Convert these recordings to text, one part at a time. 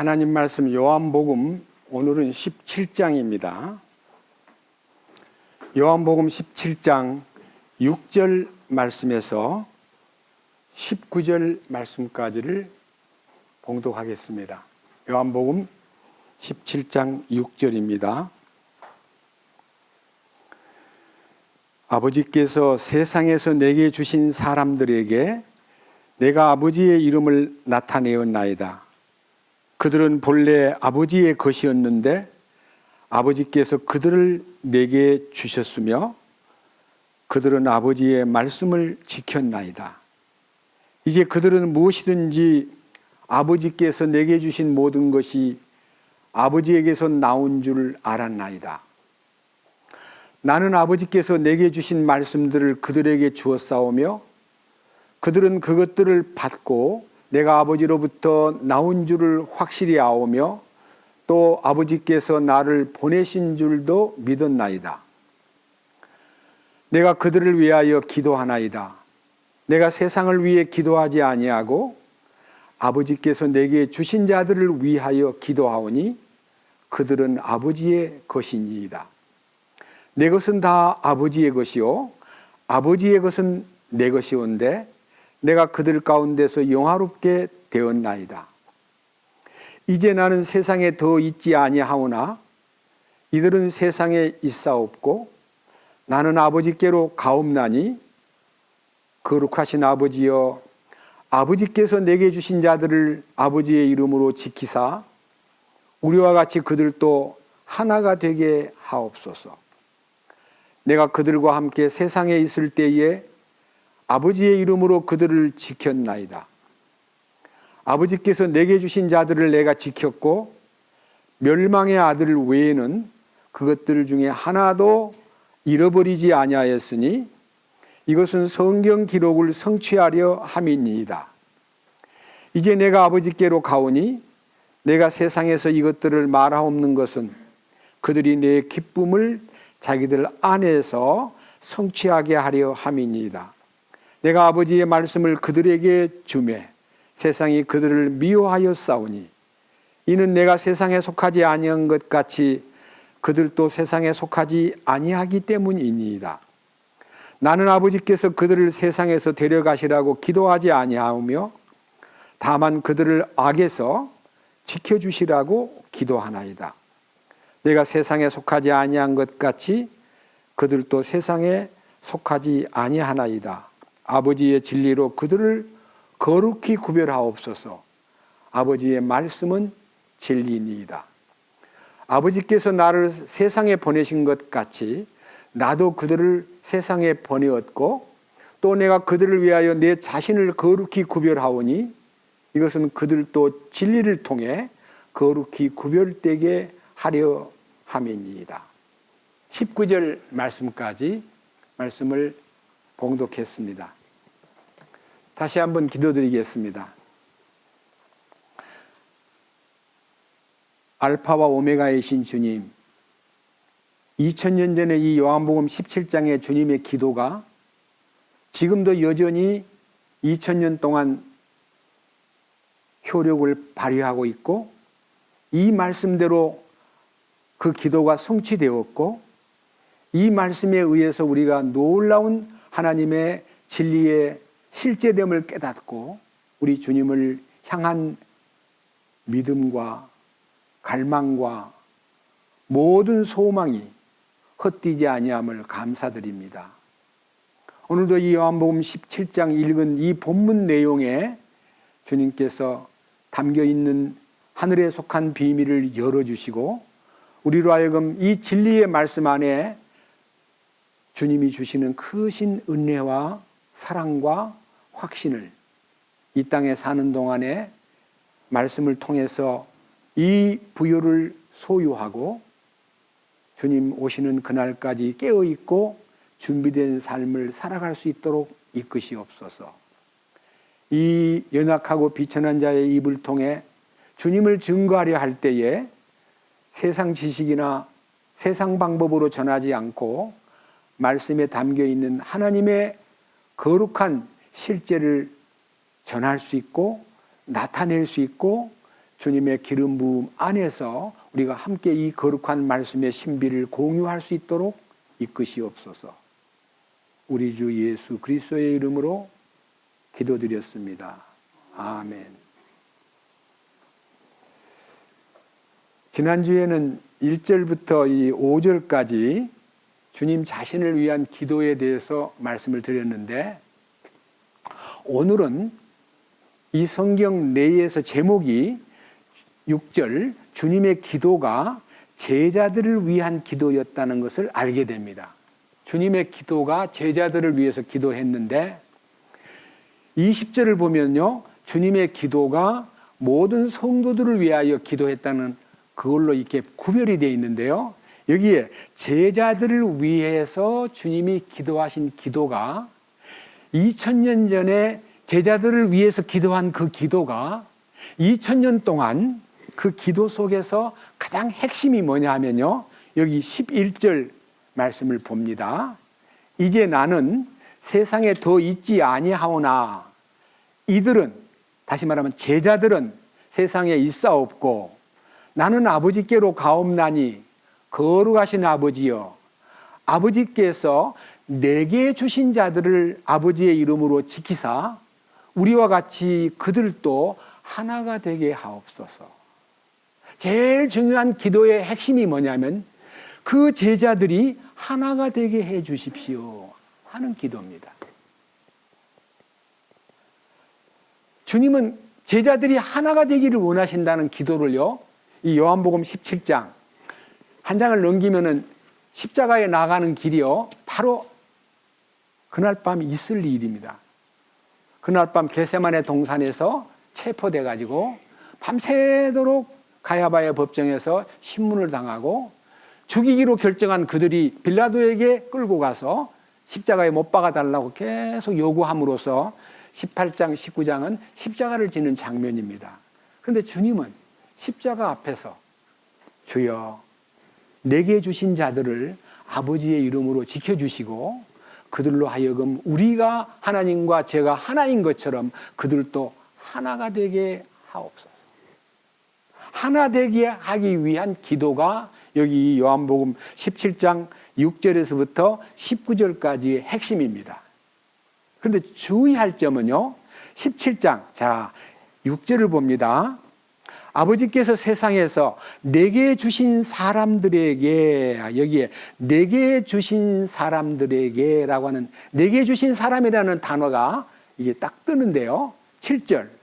하나님 말씀 요한복음 오늘은 17장입니다. 요한복음 17장 6절 말씀에서 19절 말씀까지를 봉독하겠습니다. 요한복음 17장 6절입니다. 아버지께서 세상에서 내게 주신 사람들에게 내가 아버지의 이름을 나타내었나이다. 그들은 본래 아버지의 것이었는데 아버지께서 그들을 내게 주셨으며 그들은 아버지의 말씀을 지켰나이다. 이제 그들은 무엇이든지 아버지께서 내게 주신 모든 것이 아버지에게서 나온 줄 알았나이다. 나는 아버지께서 내게 주신 말씀들을 그들에게 주었사오며 그들은 그것들을 받고 내가 아버지로부터 나온 줄을 확실히 아오며 또 아버지께서 나를 보내신 줄도 믿었나이다. 내가 그들을 위하여 기도하나이다. 내가 세상을 위해 기도하지 아니하고 아버지께서 내게 주신 자들을 위하여 기도하오니 그들은 아버지의 것이니이다. 내 것은 다 아버지의 것이요 아버지의 것은 내 것이온데 내가 그들 가운데서 영화롭게 되었나이다. 이제 나는 세상에 더 있지 아니하오나 이들은 세상에 있사옵고 나는 아버지께로 가옵나니 거룩하신 아버지여 아버지께서 내게 주신 자들을 아버지의 이름으로 지키사 우리와 같이 그들도 하나가 되게 하옵소서. 내가 그들과 함께 세상에 있을 때에 아버지의 이름으로 그들을 지켰나이다. 아버지께서 내게 주신 자들을 내가 지켰고 멸망의 아들 외에는 그것들 중에 하나도 잃어버리지 아니하였으니 이것은 성경 기록을 성취하려 함이니이다. 이제 내가 아버지께로 가오니 내가 세상에서 이것들을 말하옵는 것은 그들이 내 기쁨을 자기들 안에서 성취하게 하려 함이니이다. 내가 아버지의 말씀을 그들에게 주매 세상이 그들을 미워하여 싸우니 이는 내가 세상에 속하지 아니한 것 같이 그들도 세상에 속하지 아니하기 때문이니이다. 나는 아버지께서 그들을 세상에서 데려가시라고 기도하지 아니하오며 다만 그들을 악에서 지켜주시라고 기도하나이다. 내가 세상에 속하지 아니한 것 같이 그들도 세상에 속하지 아니하나이다. 아버지의 진리로 그들을 거룩히 구별하옵소서. 아버지의 말씀은 진리니이다. 아버지께서 나를 세상에 보내신 것 같이 나도 그들을 세상에 보내었고 또 내가 그들을 위하여 내 자신을 거룩히 구별하오니 이것은 그들도 진리를 통해 거룩히 구별되게 하려 함이니이다. 19절 말씀까지 말씀을 봉독했습니다. 다시 한번 기도드리겠습니다. 알파와 오메가이신 주님, 2000년 전에 이 요한복음 17장의 주님의 기도가 지금도 여전히 2000년 동안 효력을 발휘하고 있고 이 말씀대로 그 기도가 성취되었고 이 말씀에 의해서 우리가 놀라운 하나님의 진리의 실제됨을 깨닫고 우리 주님을 향한 믿음과 갈망과 모든 소망이 헛되지 아니함을 감사드립니다. 오늘도 이 요한복음 17장 읽은 이 본문 내용에 주님께서 담겨있는 하늘에 속한 비밀을 열어주시고 우리로 하여금 이 진리의 말씀 안에 주님이 주시는 크신 은혜와 사랑과 확신을 이 땅에 사는 동안에 말씀을 통해서 이 부요를 소유하고 주님 오시는 그날까지 깨어있고 준비된 삶을 살아갈 수 있도록 이끄시옵소서. 이 연약하고 비천한 자의 입을 통해 주님을 증거하려 할 때에 세상 지식이나 세상 방법으로 전하지 않고 말씀에 담겨있는 하나님의 거룩한 실제를 전할 수 있고 나타낼 수 있고 주님의 기름 부음 안에서 우리가 함께 이 거룩한 말씀의 신비를 공유할 수 있도록 이끄시옵소서. 우리 주 예수 그리스도의 이름으로 기도드렸습니다. 아멘. 지난주에는 1절부터 이 5절까지 주님 자신을 위한 기도에 대해서 말씀을 드렸는데, 오늘은 이 성경 내에서 제목이 6절 주님의 기도가 제자들을 위한 기도였다는 것을 알게 됩니다. 주님의 기도가 제자들을 위해서 기도했는데, 20절을 보면요, 주님의 기도가 모든 성도들을 위하여 기도했다는 그걸로 이렇게 구별이 되어 있는데요, 여기에 제자들을 위해서 주님이 기도하신 기도가 2000년 전에 제자들을 위해서 기도한 그 기도가 2000년 동안 그 기도 속에서 가장 핵심이 뭐냐 하면요, 여기 11절 말씀을 봅니다. 이제 나는 세상에 더 있지 아니하오나 이들은, 다시 말하면 제자들은 세상에 있사옵고 나는 아버지께로 가옵나니 거룩하신 아버지여, 아버지께서 내게 주신 자들을 아버지의 이름으로 지키사 우리와 같이 그들도 하나가 되게 하옵소서. 제일 중요한 기도의 핵심이 뭐냐면 그 제자들이 하나가 되게 해 주십시오 하는 기도입니다. 주님은 제자들이 하나가 되기를 원하신다는 기도를요, 이 요한복음 17장 한 장을 넘기면은 십자가에 나가는 길이요, 바로 그날 밤 있을 일입니다. 그날 밤 겟세마네 동산에서 체포돼 가지고 밤새도록 가야바의 법정에서 신문을 당하고 죽이기로 결정한 그들이 빌라도에게 끌고 가서 십자가에 못 박아 달라고 계속 요구함으로써 18장, 19장은 십자가를 지는 장면입니다. 그런데 주님은 십자가 앞에서 주여 내게 주신 자들을 아버지의 이름으로 지켜주시고 그들로 하여금 우리가 하나님과 제가 하나인 것처럼 그들도 하나가 되게 하옵소서. 하나 되게 하기 위한 기도가 여기 요한복음 17장 6절에서부터 19절까지의 핵심입니다. 그런데 주의할 점은요, 17장, 자, 6절을 봅니다. 아버지께서 세상에서 내게 주신 사람들에게, 여기에 내게 주신 사람들에게 라고 하는, 내게 주신 사람이라는 단어가 이게 딱 뜨는데요, 7절.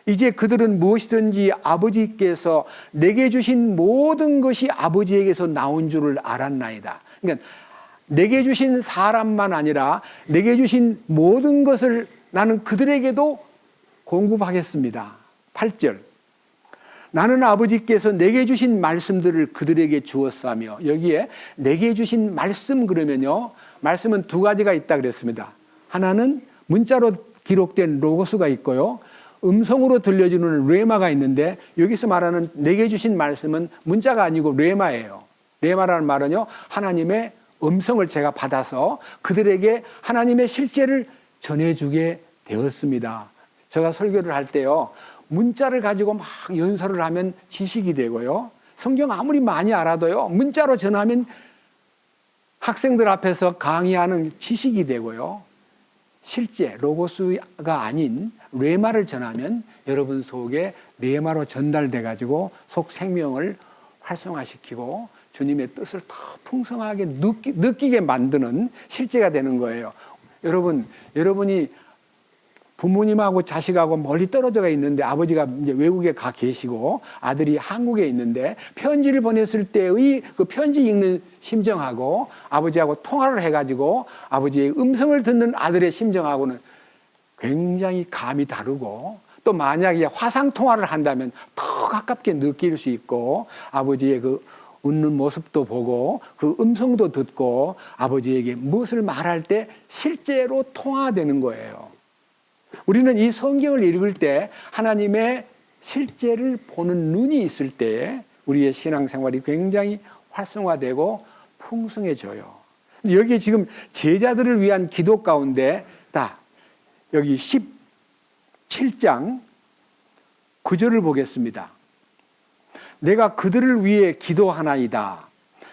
이제 그들은 무엇이든지 아버지께서 내게 주신 모든 것이 아버지에게서 나온 줄을 알았나이다. 그러니까 내게 주신 사람만 아니라 내게 주신 모든 것을 나는 그들에게도 공급하겠습니다. 8절. 나는 아버지께서 내게 주신 말씀들을 그들에게 주었사며, 여기에 내게 주신 말씀 그러면요, 말씀은 두 가지가 있다 그랬습니다. 하나는 문자로 기록된 로고스가 있고요, 음성으로 들려주는 레마가 있는데, 여기서 말하는 내게 주신 말씀은 문자가 아니고 레마예요. 레마라는 말은요, 하나님의 음성을 제가 받아서 그들에게 하나님의 실제를 전해주게 되었습니다. 제가 설교를 할 때요, 문자를 가지고 막 연설을 하면 지식이 되고요, 성경 아무리 많이 알아도요, 문자로 전하면 학생들 앞에서 강의하는 지식이 되고요, 실제 로고스가 아닌 레마를 전하면 여러분 속에 레마로 전달돼 가지고 속 생명을 활성화시키고 주님의 뜻을 더 풍성하게 느끼게 만드는 실제가 되는 거예요. 여러분이 부모님하고 자식하고 멀리 떨어져 있는데, 아버지가 이제 외국에 가 계시고 아들이 한국에 있는데 편지를 보냈을 때의 그 편지 읽는 심정하고 아버지하고 통화를 해가지고 아버지의 음성을 듣는 아들의 심정하고는 굉장히 감이 다르고, 또 만약에 화상 통화를 한다면 더 가깝게 느낄 수 있고, 아버지의 그 웃는 모습도 보고 그 음성도 듣고 아버지에게 무엇을 말할 때 실제로 통화되는 거예요. 우리는 이 성경을 읽을 때 하나님의 실제를 보는 눈이 있을 때 우리의 신앙생활이 굉장히 활성화되고 풍성해져요. 여기 지금 제자들을 위한 기도 가운데 여기 17장 9절을 보겠습니다. 내가 그들을 위해 기도하나이다.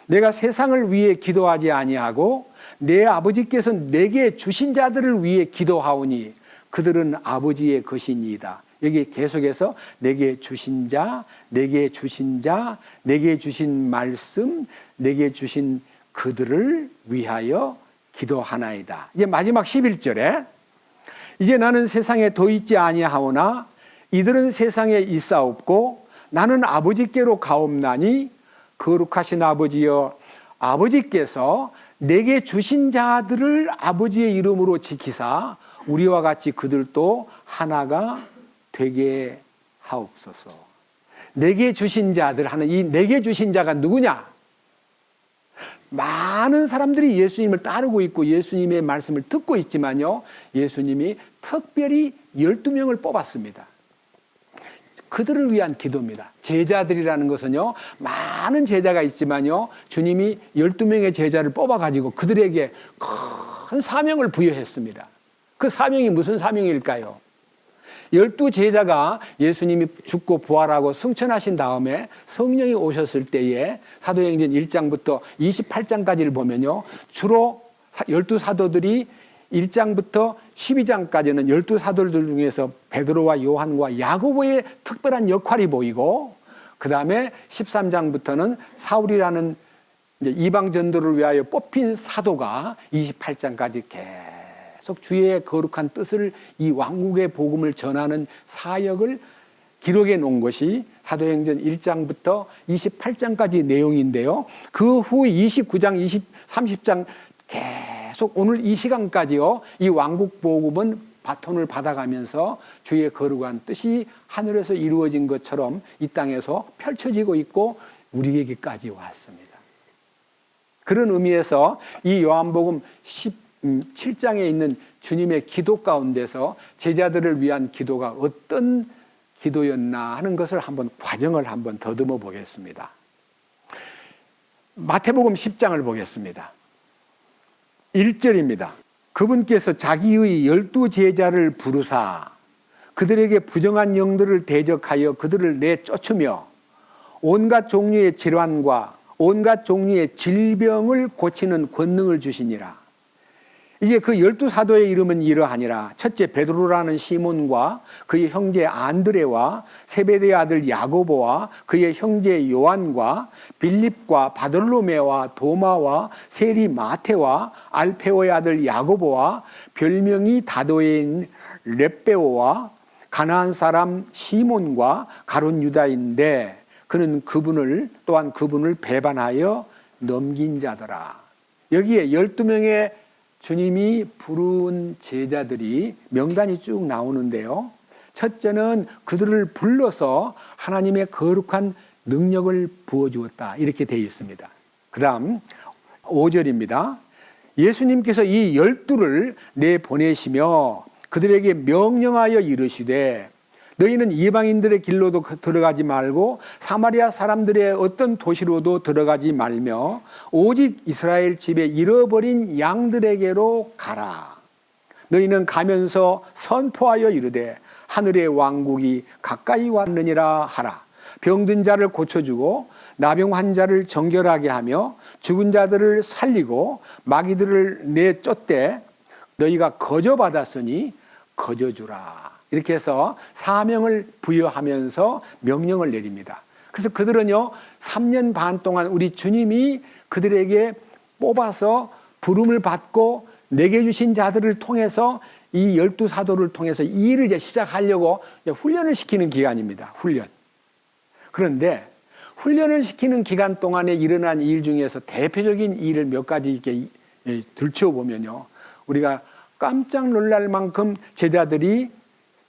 내가 세상을 위해 기도하지 아니하고 내 아버지께서 내게 주신 자들을 위해 기도하오니 그들은 아버지의 것이니이다. 여기 계속해서 내게 주신 자, 내게 주신 자, 내게 주신 말씀, 내게 주신 그들을 위하여 기도하나이다. 이제 마지막 11절에 이제 나는 세상에 더 있지 아니하오나 이들은 세상에 있사옵고 나는 아버지께로 가옵나니 거룩하신 아버지여, 아버지께서 내게 주신 자들을 아버지의 이름으로 지키사 우리와 같이 그들도 하나가 되게 하옵소서. 내게 주신 자들 하는 이 내게 주신 자가 누구냐? 많은 사람들이 예수님을 따르고 있고 예수님의 말씀을 듣고 있지만요, 예수님이 특별히 12명을 뽑았습니다. 그들을 위한 기도입니다. 제자들이라는 것은요, 많은 제자가 있지만요, 주님이 12명의 제자를 뽑아가지고 그들에게 큰 사명을 부여했습니다. 그 사명이 무슨 사명일까요? 12제자가 예수님이 죽고 부활하고 승천하신 다음에 성령이 오셨을 때에 사도행전 1장부터 28장까지를 보면요, 주로 12사도들이 1장부터 12장까지는 12사도들 중에서 베드로와 요한과 야고보의 특별한 역할이 보이고, 그 다음에 13장부터는 사울이라는 이방 전도를 위하여 뽑힌 사도가 28장까지 계속 주의 거룩한 뜻을, 이 왕국의 복음을 전하는 사역을 기록해 놓은 것이 사도행전 1장부터 28장까지 내용인데요, 그 후 29장, 30장 계속 오늘 이 시간까지요, 이 왕국 복음은 바톤을 받아가면서 주의 거룩한 뜻이 하늘에서 이루어진 것처럼 이 땅에서 펼쳐지고 있고 우리에게까지 왔습니다. 그런 의미에서 이 요한복음 17장에 있는 주님의 기도 가운데서 제자들을 위한 기도가 어떤 기도였나 하는 것을 한번 과정을 한번 더듬어 보겠습니다. 마태복음 10장을 보겠습니다. 1절입니다. 그분께서 자기의 12제자를 부르사 그들에게 부정한 영들을 대적하여 그들을 내쫓으며 온갖 종류의 질환과 온갖 종류의 질병을 고치는 권능을 주시니라. 이제 그 12사도의 이름은 이러하니라. 첫째, 베드로라는 시몬과 그의 형제 안드레와 세베대의 아들 야고보와 그의 형제 요한과 빌립과 바돌로메와 도마와 세리 마테와 알페오의 아들 야고보와 별명이 다도인 렙베오와 가나안 사람 시몬과 가룟 유다인데 그는 또한 그분을 배반하여 넘긴 자더라. 여기에 12명의 주님이 부른 제자들이 명단이 쭉 나오는데요, 첫째는 그들을 불러서 하나님의 거룩한 능력을 부어주었다, 이렇게 되어 있습니다. 그 다음 5절입니다. 예수님께서 이 12를 내보내시며 그들에게 명령하여 이르시되 너희는 이방인들의 길로도 들어가지 말고 사마리아 사람들의 어떤 도시로도 들어가지 말며 오직 이스라엘 집에 잃어버린 양들에게로 가라. 너희는 가면서 선포하여 이르되 하늘의 왕국이 가까이 왔느니라 하라. 병든 자를 고쳐주고 나병 환자를 정결하게 하며 죽은 자들을 살리고 마귀들을 내쫓되 너희가 거저받았으니 거저주라. 이렇게 해서 사명을 부여하면서 명령을 내립니다. 그래서 그들은요, 3년 반 동안 우리 주님이 그들에게 뽑아서 부름을 받고 내게 주신 자들을 통해서 이 12사도를 통해서 이 일을 이제 시작하려고 훈련을 시키는 기간입니다. 훈련. 그런데 훈련을 시키는 기간 동안에 일어난 일 중에서 대표적인 일을 몇 가지 이렇게 들춰보면요, 우리가 깜짝 놀랄 만큼 제자들이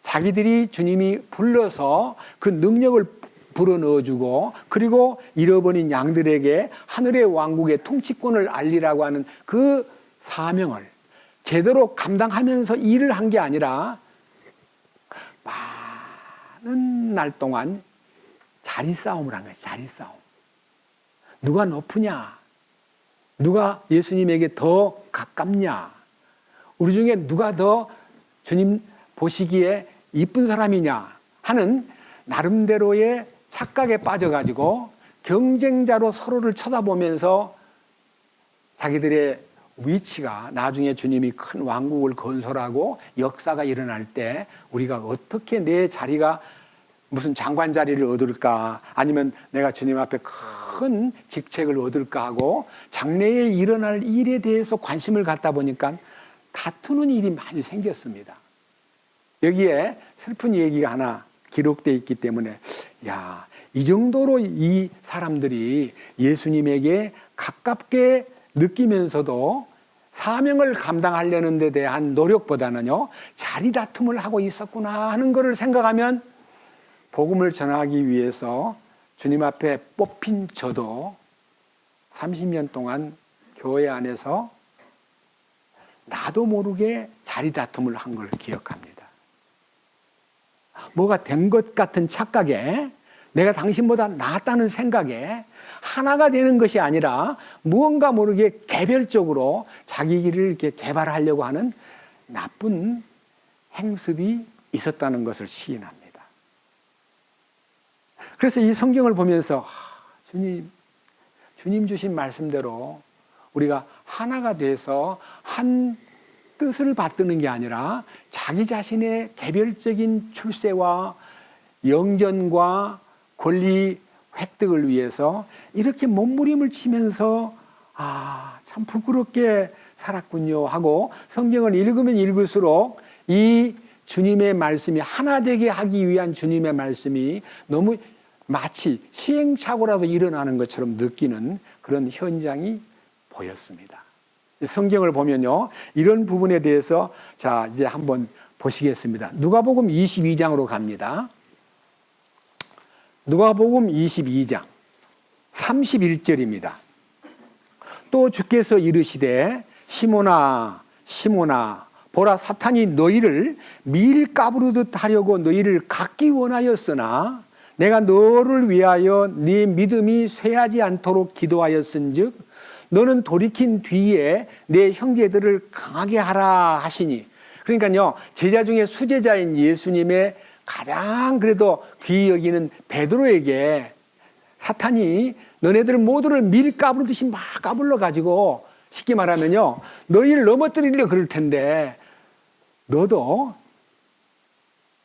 자기들이 주님이 불러서 그 능력을 불어넣어주고 그리고 잃어버린 양들에게 하늘의 왕국의 통치권을 알리라고 하는 그 사명을 제대로 감당하면서 일을 한 게 아니라 많은 날 동안 자리싸움을 한 거예요. 자리싸움. 누가 높으냐? 누가 예수님에게 더 가깝냐? 우리 중에 누가 더 주님 보시기에 이쁜 사람이냐 하는 나름대로의 착각에 빠져가지고 경쟁자로 서로를 쳐다보면서 자기들의 위치가 나중에 주님이 큰 왕국을 건설하고 역사가 일어날 때 우리가 어떻게 내 자리가 무슨 장관 자리를 얻을까, 아니면 내가 주님 앞에 큰 직책을 얻을까 하고 장래에 일어날 일에 대해서 관심을 갖다 보니까 다투는 일이 많이 생겼습니다. 여기에 슬픈 얘기가 하나 기록되어 있기 때문에 이 정도로 이 사람들이 예수님에게 가깝게 느끼면서도 사명을 감당하려는 데 대한 노력보다는요, 자리 다툼을 하고 있었구나 하는 것을 생각하면 복음을 전하기 위해서 주님 앞에 뽑힌 저도 30년 동안 교회 안에서 나도 모르게 자리 다툼을 한 걸 기억합니다. 뭐가 된 것 같은 착각에, 내가 당신보다 낫다는 생각에 하나가 되는 것이 아니라 무언가 모르게 개별적으로 자기 길을 이렇게 개발하려고 하는 나쁜 행습이 있었다는 것을 시인합니다. 그래서 이 성경을 보면서 주님 주신 말씀대로 우리가 하나가 돼서 한 뜻을 받드는 게 아니라 자기 자신의 개별적인 출세와 영전과 권리 획득을 위해서 이렇게 몸부림을 치면서 참 부끄럽게 살았군요 하고 성경을 읽으면 읽을수록 이 주님의 말씀이 하나 되게 하기 위한 주님의 말씀이 너무 마치 시행착오라도 일어나는 것처럼 느끼는 그런 현장이 보였습니다. 성경을 보면요, 이런 부분에 대해서 자 이제 한번 보시겠습니다. 누가복음 22장으로 갑니다. 누가복음 22장 31절입니다. 또 주께서 이르시되 시몬아 시몬아 보라 사탄이 너희를 밀가부르듯 하려고 너희를 갖기 원하였으나 내가 너를 위하여 네 믿음이 쇠하지 않도록 기도하였은즉 너는 돌이킨 뒤에 내 형제들을 강하게 하라 하시니. 그러니까요, 제자 중에 수제자인 예수님의 가장 그래도 귀히 여기는 베드로에게 사탄이 너네들 모두를 밀 까부르듯이 막 까불러 가지고 쉽게 말하면요, 너희를 넘어뜨리려 그럴 텐데 너도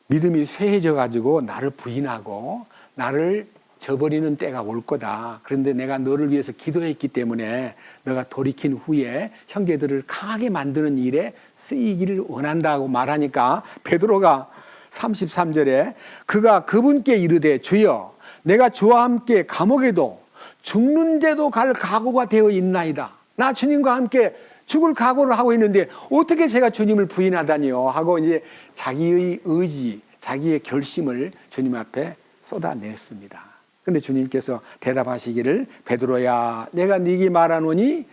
믿음이 쇠해져 가지고 나를 부인하고 나를 저버리는 때가 올 거다. 그런데 내가 너를 위해서 기도했기 때문에 너가 돌이킨 후에 형제들을 강하게 만드는 일에 쓰이기를 원한다고 말하니까 베드로가 33절에 그가 그분께 이르되 주여 내가 주와 함께 감옥에도 죽는데도 갈 각오가 되어 있나이다. 나 주님과 함께 죽을 각오를 하고 있는데 어떻게 제가 주님을 부인하다니요 하고 이제 자기의 의지, 자기의 결심을 주님 앞에 쏟아냈습니다. 근데 주님께서 대답하시기를 베드로야 내가 네게 말하노니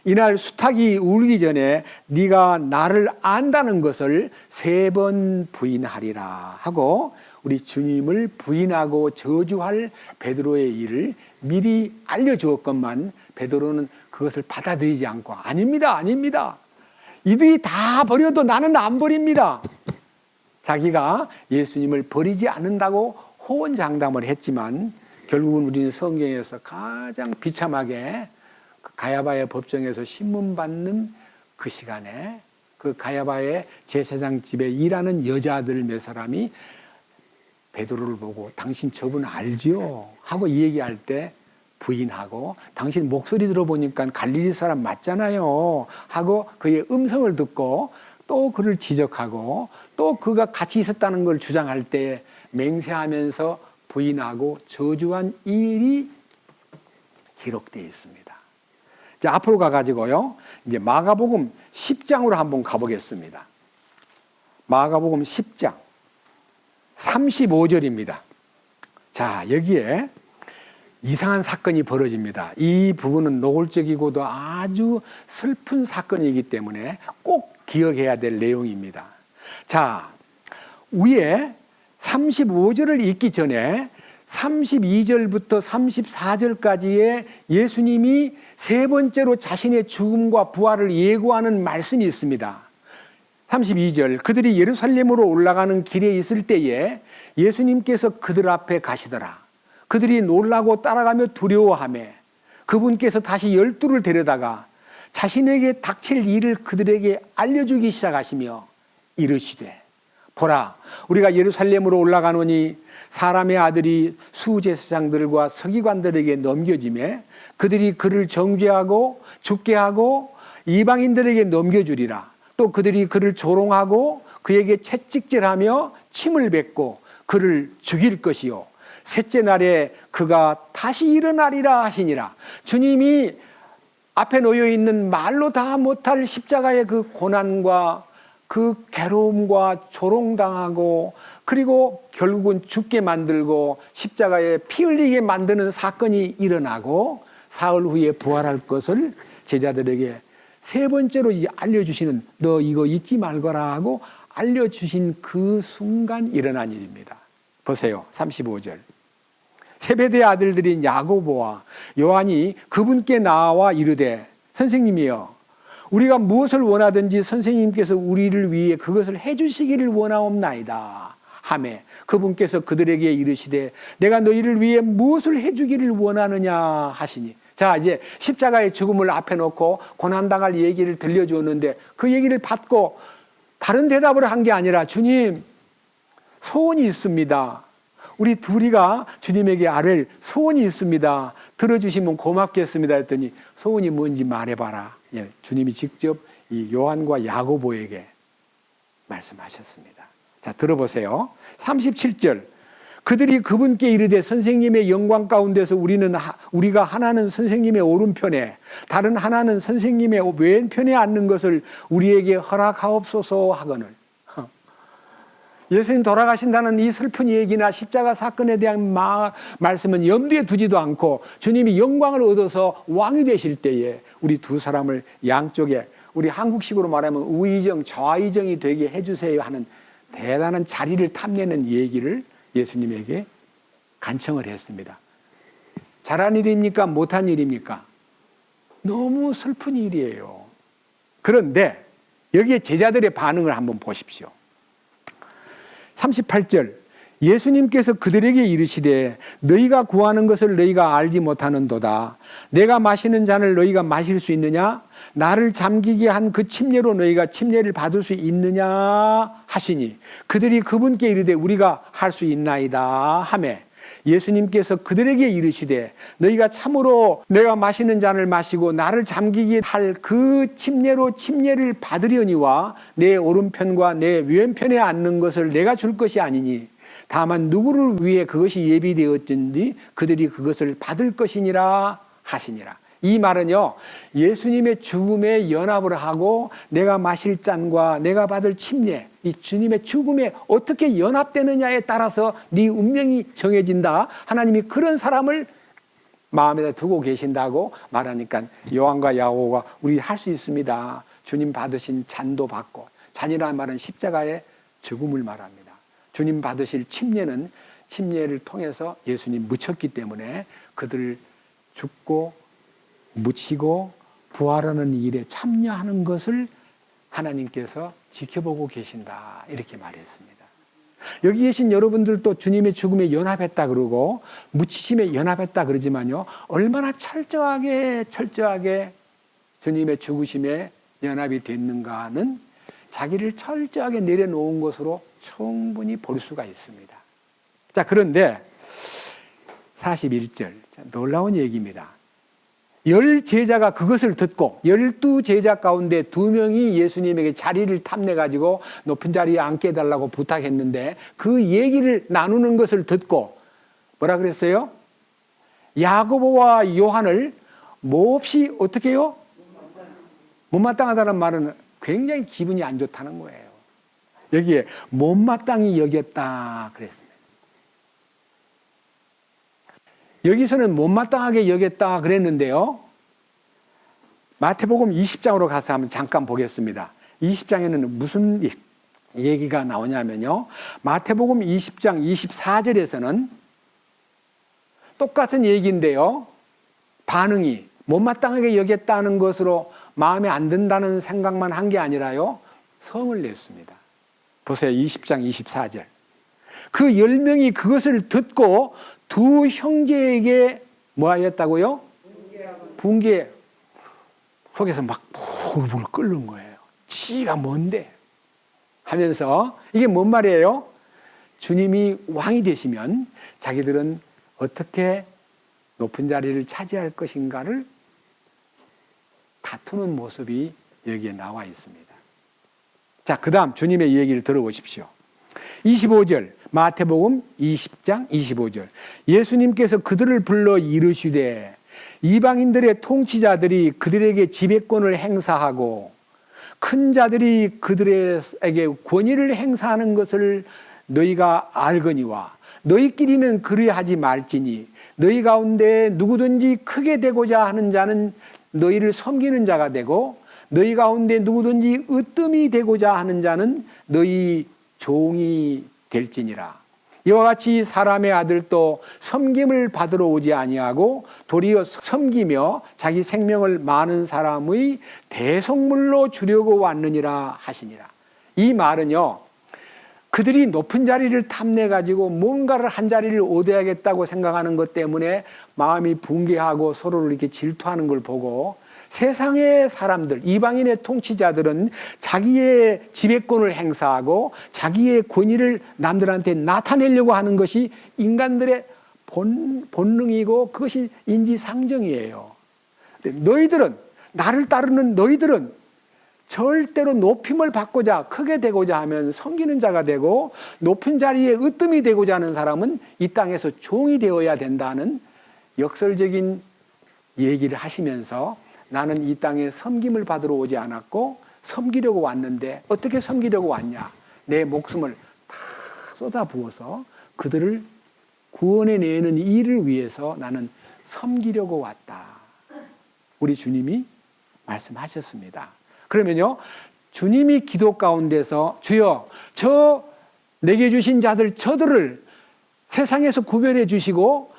이날 수탉이 울기 전에 네가 나를 안다는 것을 3번 부인하리라 하고 우리 주님을 부인하고 저주할 베드로의 일을 미리 알려주었건만 베드로는 그것을 받아들이지 않고 아닙니다. 이들이 다 버려도 나는 안 버립니다. 자기가 예수님을 버리지 않는다고 호언장담을 했지만 결국은 우리는 성경에서 가장 비참하게 그 가야바의 법정에서 신문받는 그 시간에 그 가야바의 제사장 집에 일하는 여자들 몇 사람이 베드로를 보고 당신 저분 알지요? 하고 얘기할 때 부인하고 당신 목소리 들어보니까 갈릴리 사람 맞잖아요 하고 그의 음성을 듣고 또 그를 지적하고 또 그가 같이 있었다는 걸 주장할 때 맹세하면서 부인하고 저주한 일이 기록되어 있습니다. 이제 앞으로 가가지고요, 이제 마가복음 10장으로 한번 가보겠습니다. 마가복음 10장 35절입니다. 자, 여기에 이상한 사건이 벌어집니다. 이 부분은 노골적이고도 아주 슬픈 사건이기 때문에 꼭 기억해야 될 내용입니다. 자, 위에 35절을 읽기 전에 32절부터 34절까지의 예수님이 3번째로 자신의 죽음과 부활을 예고하는 말씀이 있습니다. 32절 그들이 예루살렘으로 올라가는 길에 있을 때에 예수님께서 그들 앞에 가시더라. 그들이 놀라고 따라가며 두려워하며 그분께서 다시 12를 데려다가 자신에게 닥칠 일을 그들에게 알려주기 시작하시며 이르시되 보라 우리가 예루살렘으로 올라가노니 사람의 아들이 수제사장들과 서기관들에게 넘겨지매 그들이 그를 정죄하고 죽게 하고 이방인들에게 넘겨주리라. 또 그들이 그를 조롱하고 그에게 채찍질하며 침을 뱉고 그를 죽일 것이요 셋째 날에 그가 다시 일어나리라 하시니라. 주님이 앞에 놓여 있는 말로 다 못할 십자가의 그 고난과 그 괴로움과 조롱당하고 그리고 결국은 죽게 만들고 십자가에 피 흘리게 만드는 사건이 일어나고 사흘 후에 부활할 것을 제자들에게 세 번째로 알려주시는 너 이거 잊지 말거라 하고 알려주신 그 순간 일어난 일입니다. 보세요. 35절. 세베대의 아들들인 야고보와 요한이 그분께 나와 이르되 선생님이여 우리가 무엇을 원하든지 선생님께서 우리를 위해 그것을 해주시기를 원하옵나이다 하매 그분께서 그들에게 이르시되 내가 너희를 위해 무엇을 해주기를 원하느냐 하시니. 자 이제 십자가의 죽음을 앞에 놓고 고난당할 얘기를 들려주었는데 그 얘기를 받고 다른 대답을 한 게 아니라 주님 소원이 있습니다. 우리 둘이가 주님에게 아뢰 소원이 있습니다. 들어주시면 고맙겠습니다 했더니 소원이 뭔지 말해봐라. 예, 주님이 직접 이 요한과 야고보에게 말씀하셨습니다. 자 들어보세요. 37절 그들이 그분께 이르되 선생님의 영광 가운데서 우리가 하나는 선생님의 오른편에 다른 하나는 선생님의 왼편에 앉는 것을 우리에게 허락하옵소서 하거늘. 예수님 돌아가신다는 이 슬픈 얘기나 십자가 사건에 대한 말씀은 염두에 두지도 않고 주님이 영광을 얻어서 왕이 되실 때에 우리 두 사람을 양쪽에 우리 한국식으로 말하면 우의정 좌의정이 되게 해주세요 하는 대단한 자리를 탐내는 얘기를 예수님에게 간청을 했습니다. 잘한 일입니까? 못한 일입니까? 너무 슬픈 일이에요. 그런데 여기에 제자들의 반응을 한번 보십시오. 38절 예수님께서 그들에게 이르시되 너희가 구하는 것을 너희가 알지 못하는도다. 내가 마시는 잔을 너희가 마실 수 있느냐? 나를 잠기게 한 그 침례로 너희가 침례를 받을 수 있느냐 하시니 그들이 그분께 이르되 우리가 할 수 있나이다 하매 예수님께서 그들에게 이르시되 너희가 참으로 내가 마시는 잔을 마시고 나를 잠기게 할 그 침례로 침례를 받으려니와 내 오른편과 내 왼편에 앉는 것을 내가 줄 것이 아니니 다만 누구를 위해 그것이 예비되었든지 그들이 그것을 받을 것이니라 하시니라. 이 말은요 예수님의 죽음에 연합을 하고 내가 마실 잔과 내가 받을 침례 이 주님의 죽음에 어떻게 연합되느냐에 따라서 네 운명이 정해진다. 하나님이 그런 사람을 마음에다 두고 계신다고 말하니까 요한과 야고보가 우리 할 수 있습니다. 주님 받으신 잔도 받고 잔이라는 말은 십자가의 죽음을 말합니다. 주님 받으실 침례는 침례를 통해서 예수님 묻혔기 때문에 그들을 죽고 묻히고 부활하는 일에 참여하는 것을 하나님께서 지켜보고 계신다 이렇게 말했습니다. 여기 계신 여러분들도 주님의 죽음에 연합했다 그러고 묻히심에 연합했다 그러지만요 얼마나 철저하게 주님의 죽으심에 연합이 됐는가는 자기를 철저하게 내려놓은 것으로 충분히 볼 수가 있습니다. 자 그런데 41절 놀라운 얘기입니다. 10제자가 그것을 듣고 12제자 가운데 2명이 예수님에게 자리를 탐내가지고 높은 자리에 앉게 해달라고 부탁했는데 그 얘기를 나누는 것을 듣고 뭐라 그랬어요? 야고보와 요한을 몹시 어떻게 해요? 못마땅하다는 말은 굉장히 기분이 안 좋다는 거예요. 여기에 못마땅히 여겼다 그랬습니다. 여기서는 못마땅하게 여겼다 그랬는데요. 마태복음 20장으로 가서 한번 잠깐 보겠습니다. 20장에는 무슨 얘기가 나오냐면요. 마태복음 20장 24절에서는 똑같은 얘기인데요. 반응이 못마땅하게 여겼다는 것으로 마음에 안 든다는 생각만 한 게 아니라요. 성을 냈습니다. 보세요. 20장 24절. 그 10명이 그것을 듣고 두 형제에게 뭐 하였다고요? 분개. 속에서 막 부글부글 끓는 거예요. 지가 뭔데? 하면서 이게 뭔 말이에요? 주님이 왕이 되시면 자기들은 어떻게 높은 자리를 차지할 것인가를 다투는 모습이 여기에 나와 있습니다. 자, 그 다음 주님의 얘기를 들어보십시오. 25절, 마태복음 20장 25절. 예수님께서 그들을 불러 이르시되 이방인들의 통치자들이 그들에게 지배권을 행사하고 큰 자들이 그들에게 권위를 행사하는 것을 너희가 알거니와 너희끼리는 그리하지 말지니 너희 가운데 누구든지 크게 되고자 하는 자는 너희를 섬기는 자가 되고 너희 가운데 누구든지 으뜸이 되고자 하는 자는 너희 종이 될지니라. 이와 같이 사람의 아들도 섬김을 받으러 오지 아니하고 도리어 섬기며 자기 생명을 많은 사람의 대속물로 주려고 왔느니라 하시니라. 이 말은요, 그들이 높은 자리를 탐내가지고 뭔가를 한 자리를 얻어야겠다고 생각하는 것 때문에 마음이 붕괴하고 서로를 이렇게 질투하는 걸 보고 세상의 사람들, 이방인의 통치자들은 자기의 지배권을 행사하고 자기의 권위를 남들한테 나타내려고 하는 것이 인간들의 본능이고 그것이 인지상정이에요. 너희들은, 나를 따르는 너희들은 절대로 높임을 받고자 크게 되고자 하면 섬기는 자가 되고 높은 자리에 으뜸이 되고자 하는 사람은 이 땅에서 종이 되어야 된다는 역설적인 얘기를 하시면서 나는 이 땅에 섬김을 받으러 오지 않았고 섬기려고 왔는데 어떻게 섬기려고 왔냐? 내 목숨을 다 쏟아부어서 그들을 구원해내는 일을 위해서 나는 섬기려고 왔다. 우리 주님이 말씀하셨습니다. 그러면요, 주님이 기도 가운데서 주여 저 내게 주신 자들 저들을 세상에서 구별해 주시고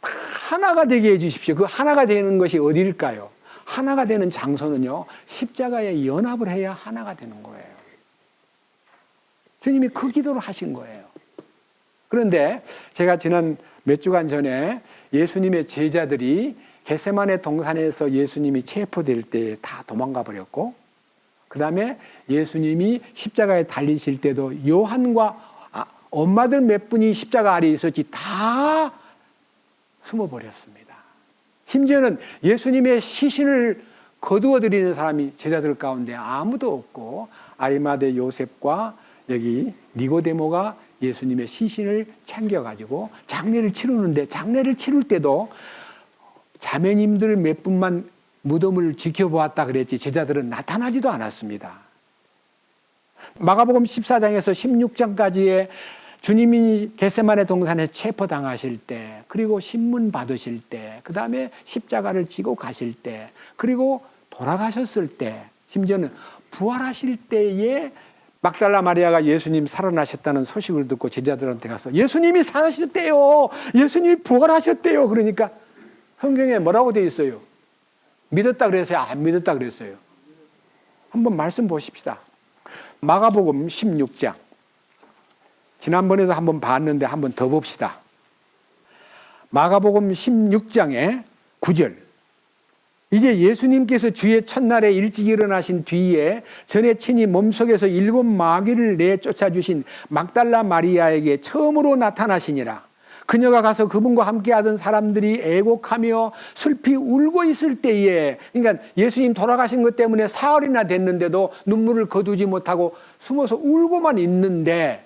하나가 되게 해 주십시오. 그 하나가 되는 것이 어디일까요? 하나가 되는 장소는요, 십자가에 연합을 해야 하나가 되는 거예요. 주님이 그 기도를 하신 거예요. 그런데 제가 지난 몇 주간 전에 예수님의 제자들이 겟세마네 동산에서 예수님이 체포될 때 다 도망가 버렸고, 그 다음에 예수님이 십자가에 달리실 때도 요한과 엄마들 몇 분이 십자가 아래에 있었지 다 숨어버렸습니다. 심지어는 예수님의 시신을 거두어드리는 사람이 제자들 가운데 아무도 없고 아리마대 요셉과 여기 니고데모가 예수님의 시신을 챙겨가지고 장례를 치르는데 장례를 치를 때도 자매님들 몇 분만 무덤을 지켜보았다 그랬지 제자들은 나타나지도 않았습니다. 마가복음 14장에서 16장까지의 주님이 겟세마네 동산에 체포당하실 때, 그리고 신문 받으실 때, 그 다음에 십자가를 지고 가실 때, 그리고 돌아가셨을 때, 심지어는 부활하실 때에 막달라 마리아가 예수님 살아나셨다는 소식을 듣고 제자들한테 가서 예수님이 살아셨대요. 예수님이 부활하셨대요. 그러니까 성경에 뭐라고 되어 있어요? 믿었다 그랬어요? 안 믿었다 그랬어요? 한번 말씀 보십시다. 마가복음 16장. 지난번에도 한번 봤는데 한번 더 봅시다. 마가복음 16장의 9절. 이제 예수님께서 주의 첫날에 일찍 일어나신 뒤에 전에 친히 몸속에서 7 마귀를 내쫓아 주신 막달라 마리아에게 처음으로 나타나시니라. 그녀가 가서 그분과 함께 하던 사람들이 애곡하며 슬피 울고 있을 때에, 그러니까 예수님 돌아가신 것 때문에 사흘이나 됐는데도 눈물을 거두지 못하고 숨어서 울고만 있는데,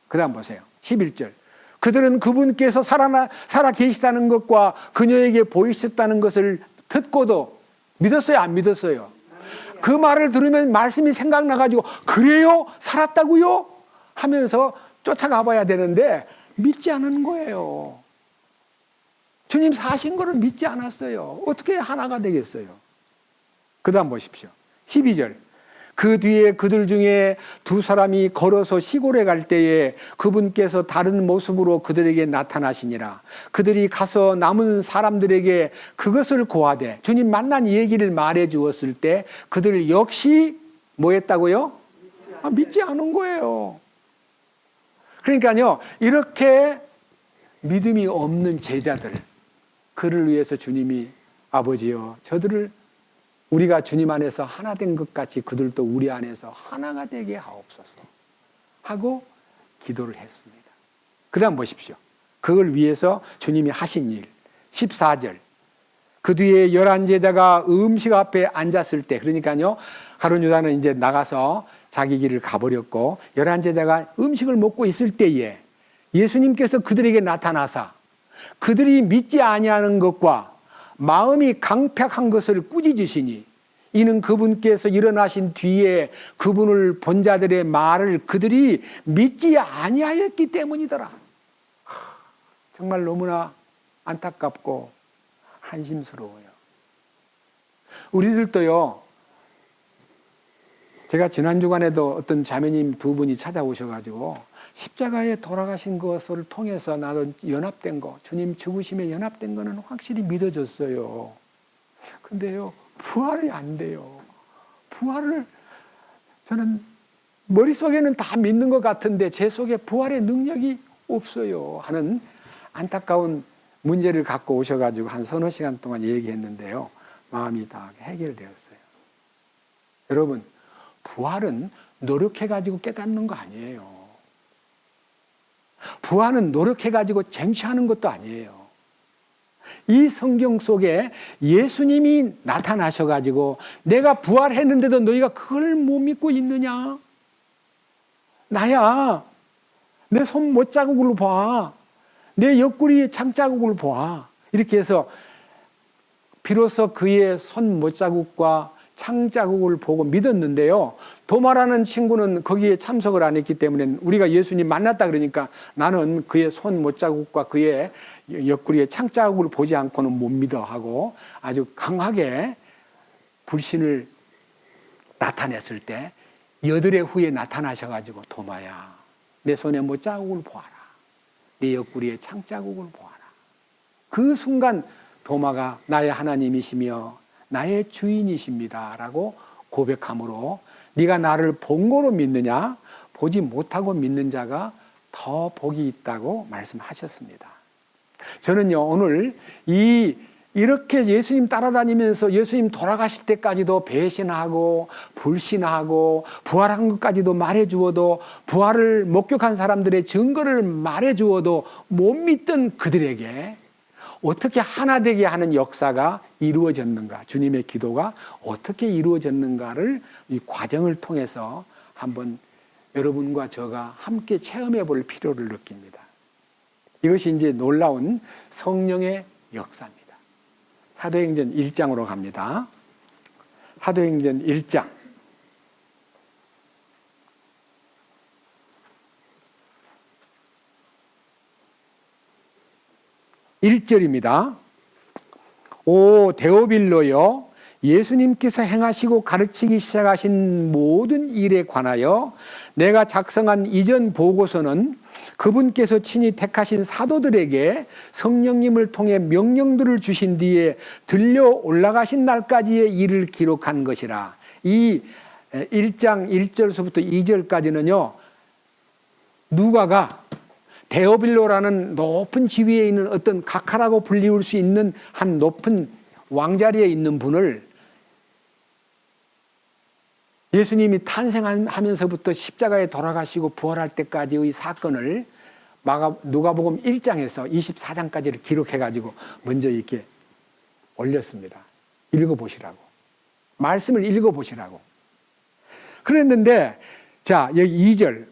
그 다음 보세요. 11절. 그들은 그분께서 살아 계시다는 것과 그녀에게 보이셨다는 것을 듣고도 믿었어요? 안 믿었어요? 그 말을 들으면 말씀이 생각나가지고 그래요? 살았다고요? 하면서 쫓아가 봐야 되는데 믿지 않은 거예요. 주님 사신 거를 믿지 않았어요. 어떻게 하나가 되겠어요? 그 다음 보십시오. 12절. 그 뒤에 그들 중에 2 사람이 걸어서 시골에 갈 때에 그분께서 다른 모습으로 그들에게 나타나시니라. 그들이 가서 남은 사람들에게 그것을 고하되 주님 만난 얘기를 말해 주었을 때 그들 역시 뭐 했다고요? 믿지 않은 거예요. 그러니까요, 이렇게 믿음이 없는 제자들, 그를 위해서 주님이 아버지여, 저들을 우리가 주님 안에서 하나 된 것 같이 그들도 우리 안에서 하나가 되게 하옵소서 하고 기도를 했습니다. 그 다음 보십시오. 그걸 위해서 주님이 하신 일. 14절. 그 뒤에 11제자가 음식 앞에 앉았을 때, 그러니까요, 가룟 유다는 이제 나가서 자기 길을 가버렸고 11제자가 음식을 먹고 있을 때에 예수님께서 그들에게 나타나사 그들이 믿지 아니하는 것과 마음이 강팍한 것을 꾸짖으시니 이는 그분께서 일어나신 뒤에 그분을 본 자들의 말을 그들이 믿지 아니하였기 때문이더라. 정말 너무나 안타깝고 한심스러워요. 우리들도요, 제가 지난 주간에도 어떤 자매님 두 분이 찾아오셔가지고 십자가에 돌아가신 것을 통해서 나도 연합된 거, 주님 죽으심에 연합된 거는 확실히 믿어졌어요. 근데요, 부활이 안 돼요. 부활을 저는 머릿속에는 다 믿는 것 같은데 제 속에 부활의 능력이 없어요 하는 안타까운 문제를 갖고 오셔가지고 한 서너 시간 동안 얘기했는데요, 마음이 다 해결되었어요. 여러분, 부활은 노력해가지고 깨닫는 거 아니에요. 부활은 노력해가지고 쟁취하는 것도 아니에요. 이 성경 속에 예수님이 나타나셔가지고 내가 부활했는데도 너희가 그걸 못 믿고 있느냐? 나야. 내 손 못자국을 봐. 내 옆구리의 창자국을 봐. 이렇게 해서 비로소 그의 손 못자국과 창자국을 보고 믿었는데요, 도마라는 친구는 거기에 참석을 안 했기 때문에 우리가 예수님 만났다 그러니까 나는 그의 손 못자국과 그의 옆구리의 창자국을 보지 않고는 못 믿어 하고 아주 강하게 불신을 나타냈을 때 여드레 후에 나타나셔가지고 도마야, 내 손에 못자국을 보아라. 내 옆구리에 창자국을 보아라. 그 순간 도마가 나의 하나님이시며 나의 주인이십니다 라고 고백함으로 네가 나를 본 거로 믿느냐? 보지 못하고 믿는 자가 더 복이 있다고 말씀하셨습니다. 저는요, 오늘 이렇게 예수님 따라다니면서 예수님 돌아가실 때까지도 배신하고 불신하고 부활한 것까지도 말해주어도 부활을 목격한 사람들의 증거를 말해주어도 못 믿던 그들에게 어떻게 하나 되게 하는 역사가 이루어졌는가, 주님의 기도가 어떻게 이루어졌는가를 이 과정을 통해서 한번 여러분과 저가 함께 체험해 볼 필요를 느낍니다. 이것이 이제 놀라운 성령의 역사입니다. 사도행전 1장으로 갑니다. 사도행전 1장. 1절입니다. 오 데오빌로여, 예수님께서 행하시고 가르치기 시작하신 모든 일에 관하여 내가 작성한 이전 보고서는 그분께서 친히 택하신 사도들에게 성령님을 통해 명령들을 주신 뒤에 들려 올라가신 날까지의 일을 기록한 것이라. 이 1장 1절서부터 2절까지는요, 누가가 데오빌로라는 높은 지위에 있는 어떤 각하라고 불리울 수 있는 한 높은 왕자리에 있는 분을 예수님이 탄생하면서부터 십자가에 돌아가시고 부활할 때까지의 사건을 누가복음 1장에서 24장까지를 기록해가지고 먼저 이렇게 올렸습니다. 읽어보시라고. 말씀을 읽어보시라고. 그랬는데, 자, 여기 2절.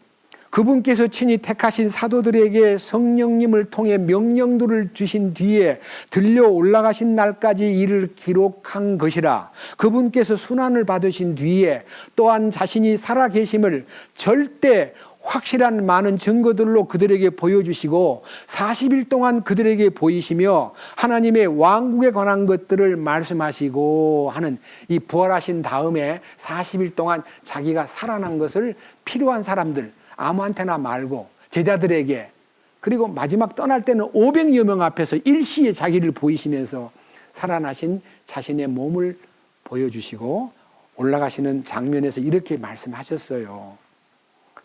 그분께서 친히 택하신 사도들에게 성령님을 통해 명령들을 주신 뒤에 들려 올라가신 날까지 이를 기록한 것이라. 그분께서 순환을 받으신 뒤에 또한 자신이 살아계심을 절대 확실한 많은 증거들로 그들에게 보여주시고 40일 동안 그들에게 보이시며 하나님의 왕국에 관한 것들을 말씀하시고 하는, 이 부활하신 다음에 40일 동안 자기가 살아난 것을 필요한 사람들, 아무한테나 말고 제자들에게, 그리고 마지막 떠날 때는 500여 명 앞에서 일시에 자기를 보이시면서 살아나신 자신의 몸을 보여주시고 올라가시는 장면에서 이렇게 말씀하셨어요.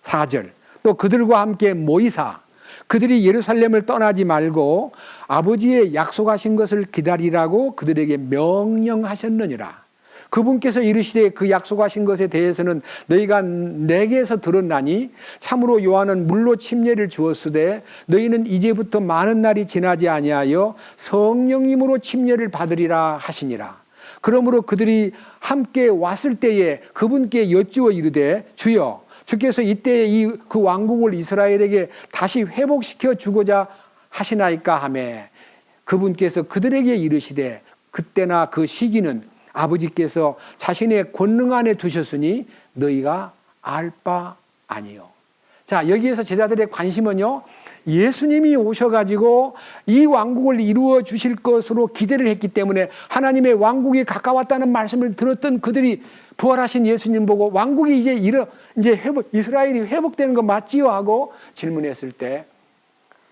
4절. 또 그들과 함께 모이사 그들이 예루살렘을 떠나지 말고 아버지의 약속하신 것을 기다리라고 그들에게 명령하셨느니라. 그분께서 이르시되 그 약속하신 것에 대해서는 너희가 내게서 들었나니 참으로 요한은 물로 침례를 주었으되 너희는 이제부터 많은 날이 지나지 아니하여 성령님으로 침례를 받으리라 하시니라. 그러므로 그들이 함께 왔을 때에 그분께 여쭈어 이르되 주여 주께서 이때에 그 왕국을 이스라엘에게 다시 회복시켜 주고자 하시나이까 하매 그분께서 그들에게 이르시되 그때나 그 시기는 아버지께서 자신의 권능 안에 두셨으니 너희가 알 바 아니요. 자, 여기에서 제자들의 관심은요, 예수님이 오셔가지고 이 왕국을 이루어 주실 것으로 기대를 했기 때문에 하나님의 왕국이 가까웠다는 말씀을 들었던 그들이 부활하신 예수님 보고 왕국이 이제 이스라엘이 회복되는 거 맞지요? 하고 질문했을 때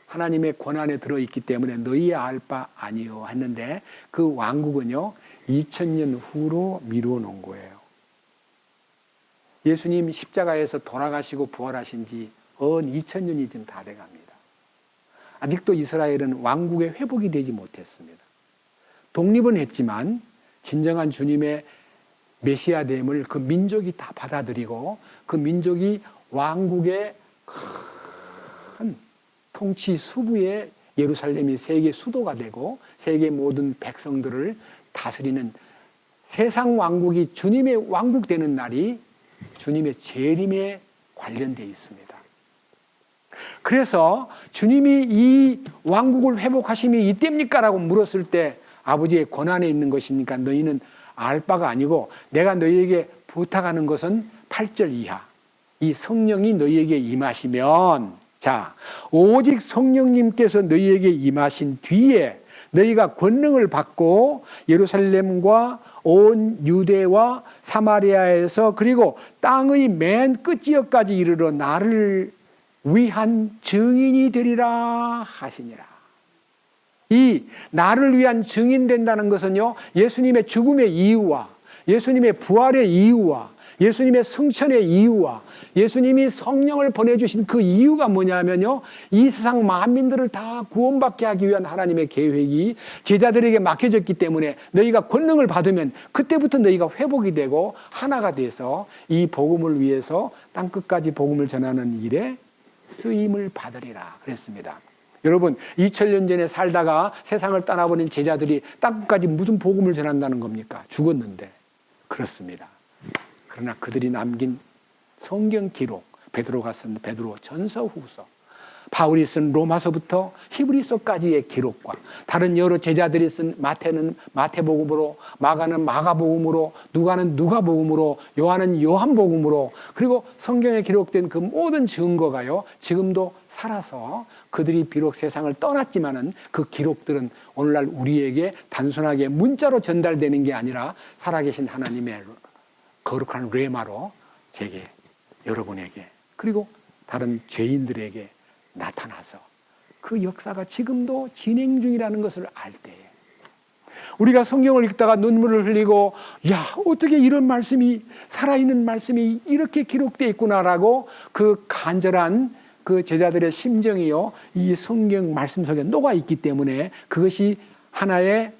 하나님의 권한에 들어있기 때문에 너희의 알 바 아니요 했는데 그 왕국은요 2000년 후로 미루어 놓은 거예요. 예수님 십자가에서 돌아가시고 부활하신 지 2000년이 지금 다 돼갑니다. 아직도 이스라엘은 왕국의 회복이 되지 못했습니다. 독립은 했지만 진정한 주님의 메시아됨을 그 민족이 다 받아들이고 그 민족이 왕국의 큰 통치 수부의 예루살렘이 세계 수도가 되고 세계 모든 백성들을 다스리는 세상 왕국이 주님의 왕국 되는 날이 주님의 재림에 관련되어 있습니다. 그래서 주님이 이 왕국을 회복하심이 이때입니까? 라고 물었을 때 아버지의 권한에 있는 것이니까 너희는 알 바가 아니고 내가 너희에게 부탁하는 것은 8절 이하 이 성령이 너희에게 임하시면 자 오직 성령님께서 너희에게 임하신 뒤에 너희가 권능을 받고 예루살렘과 온 유대와 사마리아에서 그리고 땅의 맨 끝지역까지 이르러 나를 위한 증인이 되리라 하시니라. 이 나를 위한 증인 된다는 것은요 예수님의 죽음의 이유와 예수님의 부활의 이유와 예수님의 승천의 이유와 예수님이 성령을 보내주신 그 이유가 뭐냐면요 이 세상 만민들을 다 구원받게 하기 위한 하나님의 계획이 제자들에게 맡겨졌기 때문에 너희가 권능을 받으면 그때부터 너희가 회복이 되고 하나가 돼서 이 복음을 위해서 땅끝까지 복음을 전하는 일에 쓰임을 받으리라 그랬습니다. 여러분 2000년 전에 살다가 세상을 떠나버린 제자들이 땅끝까지 무슨 복음을 전한다는 겁니까? 죽었는데. 그렇습니다. 그러나 그들이 남긴 성경 기록, 베드로가 쓴 베드로 전서 후서, 바울이 쓴 로마서부터 히브리서까지의 기록과 다른 여러 제자들이 쓴 마태는 마태복음으로, 마가는 마가복음으로, 누가는 누가복음으로, 요한은 요한복음으로 그리고 성경에 기록된 그 모든 증거가요 지금도 살아서 그들이 비록 세상을 떠났지만은 그 기록들은 오늘날 우리에게 단순하게 문자로 전달되는 게 아니라 살아계신 하나님의 거룩한 레마로 제게 여러분에게 그리고 다른 죄인들에게 나타나서 그 역사가 지금도 진행 중이라는 것을 알 때에 우리가 성경을 읽다가 눈물을 흘리고 야 어떻게 이런 말씀이 살아있는 말씀이 이렇게 기록되어 있구나라고 그 간절한 그 제자들의 심정이요 이 성경 말씀 속에 녹아 있기 때문에 그것이 하나의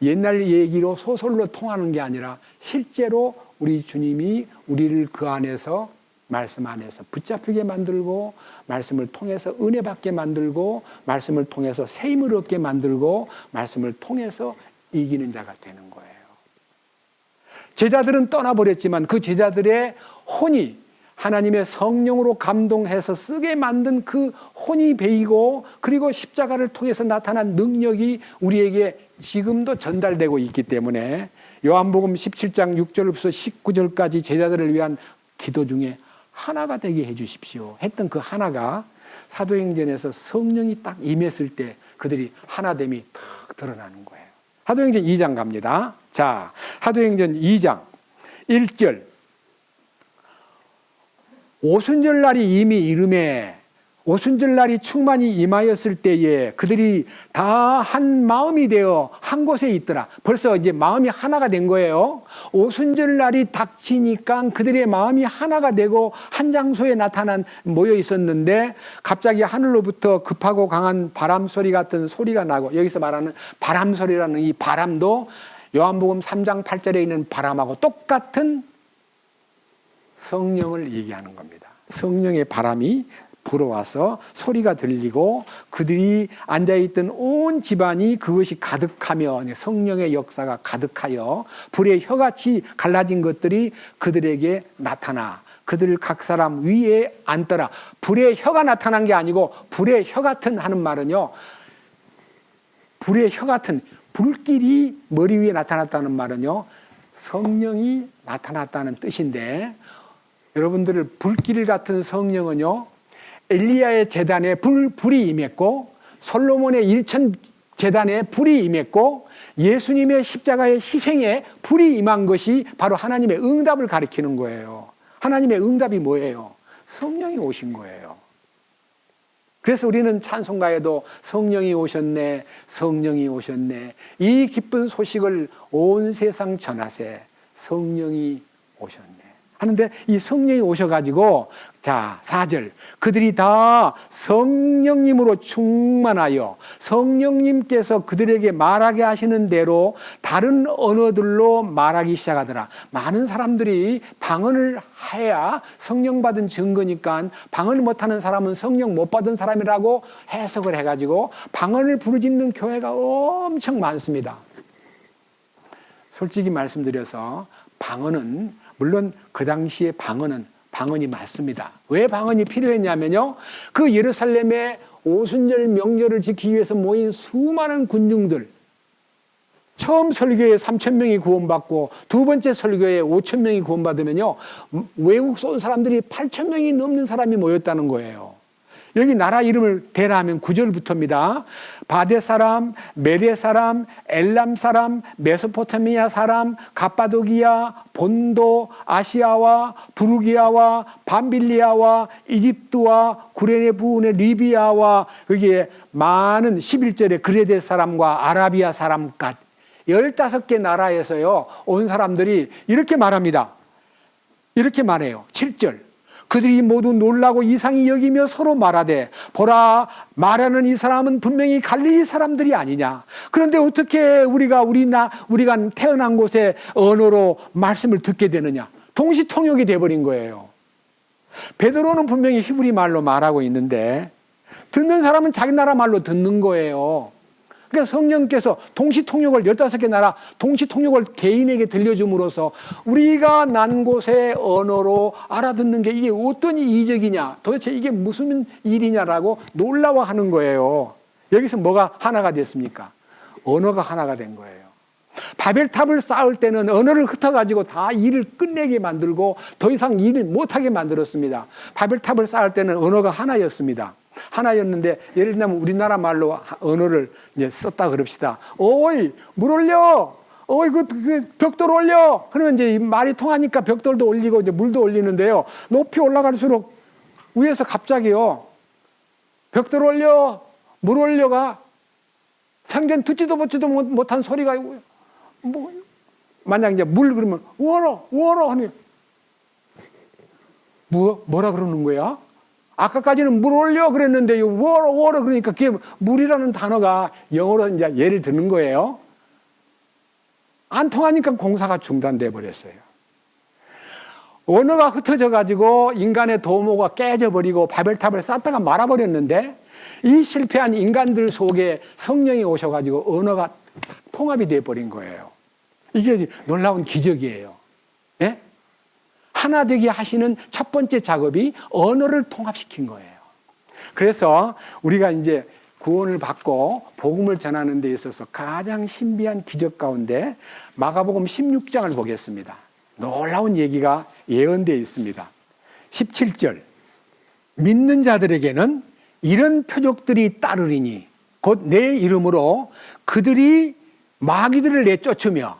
옛날 얘기로 소설로 통하는 게 아니라 실제로 우리 주님이 우리를 그 안에서 말씀 안에서 붙잡히게 만들고 말씀을 통해서 은혜 받게 만들고 말씀을 통해서 세임을 얻게 만들고 말씀을 통해서 이기는 자가 되는 거예요. 제자들은 떠나버렸지만 그 제자들의 혼이 하나님의 성령으로 감동해서 쓰게 만든 그 혼이 베이고 그리고 십자가를 통해서 나타난 능력이 우리에게 지금도 전달되고 있기 때문에 요한복음 17장 6절부터 19절까지 제자들을 위한 기도 중에 하나가 되게 해 주십시오 했던 그 하나가 사도행전에서 성령이 딱 임했을 때 그들이 하나됨이 탁 드러나는 거예요. 사도행전 2장 갑니다. 자, 사도행전 2장 1절 오순절날이 이미 이름에 오순절날이 충만히 임하였을 때에 그들이 다 한 마음이 되어 한 곳에 있더라. 벌써 이제 마음이 하나가 된 거예요. 오순절날이 닥치니까 그들의 마음이 하나가 되고 한 장소에 모여 있었는데 갑자기 하늘로부터 급하고 강한 바람 소리 같은 소리가 나고, 여기서 말하는 바람 소리라는 이 바람도 요한복음 3장 8절에 있는 바람하고 똑같은 성령을 얘기하는 겁니다. 성령의 바람이 불어와서 소리가 들리고 그들이 앉아있던 온 집안이 그것이 가득하며 성령의 역사가 가득하여 불의 혀같이 갈라진 것들이 그들에게 나타나 그들 각 사람 위에 앉더라. 불의 혀가 나타난 게 아니고 불의 혀 같은 하는 말은요, 불의 혀 같은 불길이 머리 위에 나타났다는 말은요, 성령이 나타났다는 뜻인데, 여러분들 불길 같은 성령은요, 엘리야의 제단에 불이 임했고 솔로몬의 일천 제단에 불이 임했고 예수님의 십자가의 희생에 불이 임한 것이 바로 하나님의 응답을 가리키는 거예요. 하나님의 응답이 뭐예요? 성령이 오신 거예요. 그래서 우리는 찬송가에도 성령이 오셨네, 성령이 오셨네, 이 기쁜 소식을 온 세상 전하세, 성령이 오셨네 하는데, 이 성령이 오셔가지고, 자, 4절. 그들이 다 성령님으로 충만하여 성령님께서 그들에게 말하게 하시는 대로 다른 언어들로 말하기 시작하더라. 많은 사람들이 방언을 해야 성령 받은 증거니까 방언을 못하는 사람은 성령 못 받은 사람이라고 해석을 해가지고 방언을 부르짖는 교회가 엄청 많습니다. 솔직히 말씀드려서 방언은, 물론 그 당시에 방언이 맞습니다. 왜 방언이 필요했냐면요, 그 예루살렘의 오순절 명절을 지키기 위해서 모인 수많은 군중들, 처음 설교에 3,000명이 구원받고 두 번째 설교에 5,000명이 구원받으면요, 외국 쏜 사람들이 8,000명이 넘는 사람이 모였다는 거예요. 여기 나라 이름을 대라 하면 9절부터입니다. 바데 사람, 메데 사람, 엘람 사람, 메소포타미아 사람, 갑바도기아, 본도, 아시아와 부르기아와 밤빌리아와 이집트와 구레네 부근의 리비아와 여기에 많은 11절에 그레데 사람과 아라비아 사람까지 15개 나라에서요 온 사람들이 이렇게 말합니다. 이렇게 말해요. 7절. 그들이 모두 놀라고 이상히 여기며 서로 말하되, 보라, 말하는 이 사람은 분명히 갈릴리 사람들이 아니냐. 그런데 어떻게 우리가 태어난 곳의 언어로 말씀을 듣게 되느냐. 동시통역이 돼버린 거예요. 베드로는 분명히 히브리 말로 말하고 있는데 듣는 사람은 자기 나라 말로 듣는 거예요. 그러니까 성령께서 동시통역을 15개 나라 동시통역을 개인에게 들려줌으로써 우리가 난 곳의 언어로 알아듣는 게 이게 어떤 이적이냐, 도대체 이게 무슨 일이냐라고 놀라워하는 거예요. 여기서 뭐가 하나가 됐습니까? 언어가 하나가 된 거예요. 바벨탑을 쌓을 때는 언어를 흩어가지고 다 일을 끝내게 만들고 더 이상 일을 못하게 만들었습니다. 바벨탑을 쌓을 때는 언어가 하나였습니다. 하나였는데, 예를 들면 우리나라 말로 언어를 이제 썼다 그럽시다. 어이, 물 올려! 어이, 그 벽돌 올려! 그러면 이제 말이 통하니까 벽돌도 올리고 이제 물도 올리는데요. 높이 올라갈수록 위에서 갑자기요, 벽돌 올려! 물 올려가 생전 듣지도 보지도 못한 소리가, 뭐, 만약 이제 물 그러면, 우어라! 하니, 뭐라 그러는 거야? 아까까지는 물 올려 그랬는데 워러 그러니까 그게 물이라는 단어가 영어로 이제 예를 드는 거예요. 안 통하니까 공사가 중단돼 버렸어요. 언어가 흩어져 가지고 인간의 도모가 깨져 버리고 바벨탑을 쌓다가 말아버렸는데, 이 실패한 인간들 속에 성령이 오셔 가지고 언어가 통합이 돼 버린 거예요. 이게 놀라운 기적이에요. 예? 하나 되게 하시는 첫 번째 작업이 언어를 통합시킨 거예요. 그래서 우리가 이제 구원을 받고 복음을 전하는 데 있어서 가장 신비한 기적 가운데 마가복음 16장을 보겠습니다. 놀라운 얘기가 예언되어 있습니다. 17절. 믿는 자들에게는 이런 표적들이 따르리니 곧 내 이름으로 그들이 마귀들을 내쫓으며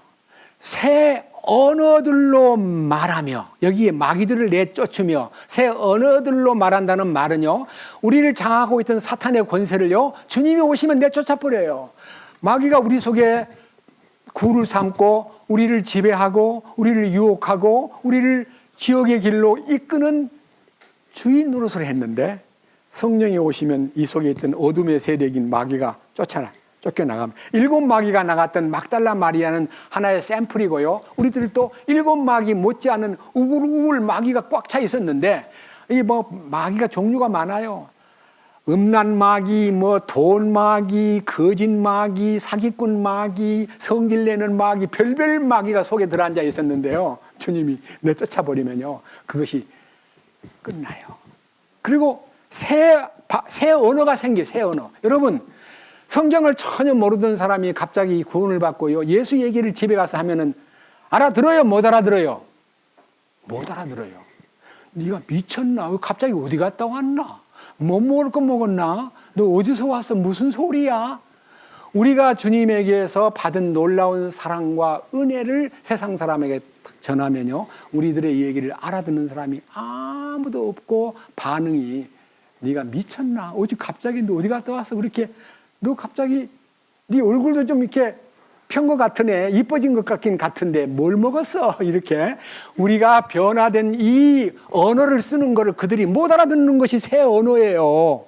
새 언어들로 말하며, 여기에 마귀들을 내쫓으며 새 언어들로 말한다는 말은요, 우리를 장악하고 있던 사탄의 권세를요, 주님이 오시면 내쫓아 버려요. 마귀가 우리 속에 굴을 삼고 우리를 지배하고 우리를 유혹하고 우리를 지옥의 길로 이끄는 주인 노릇을 했는데, 성령이 오시면 이 속에 있던 어둠의 세력인 마귀가 쫓겨나갑니다. 7 마귀가 나갔던 막달라 마리아는 하나의 샘플이고요, 우리들도 7 마귀 못지않은 우글우글 마귀가 꽉 차 있었는데, 이 마귀가 종류가 많아요. 음란 마귀, 돈 마귀, 거짓 마귀, 사기꾼 마귀, 성질 내는 마귀, 별별 마귀가 속에 들어앉아 있었는데요, 주님이 내쫓아버리면요, 그것이 끝나요. 그리고 새 언어가 생겨요. 새 언어. 여러분, 성경을 전혀 모르던 사람이 갑자기 구원을 받고요, 예수 얘기를 집에 가서 하면은 알아들어요? 못 알아들어요? 못 알아들어요. 네가 미쳤나? 왜 갑자기 어디 갔다 왔나? 뭐 먹을 거 먹었나? 너 어디서 왔어? 무슨 소리야? 우리가 주님에게서 받은 놀라운 사랑과 은혜를 세상 사람에게 전하면요, 우리들의 얘기를 알아듣는 사람이 아무도 없고, 반응이 네가 미쳤나? 갑자기 너 어디 갔다 왔어? 그렇게 너 갑자기 네 얼굴도 좀 이렇게 편 것 같으네, 이뻐진 것 같긴 같은데 뭘 먹었어? 이렇게 우리가 변화된 이 언어를 쓰는 거를 그들이 못 알아듣는 것이 새 언어예요.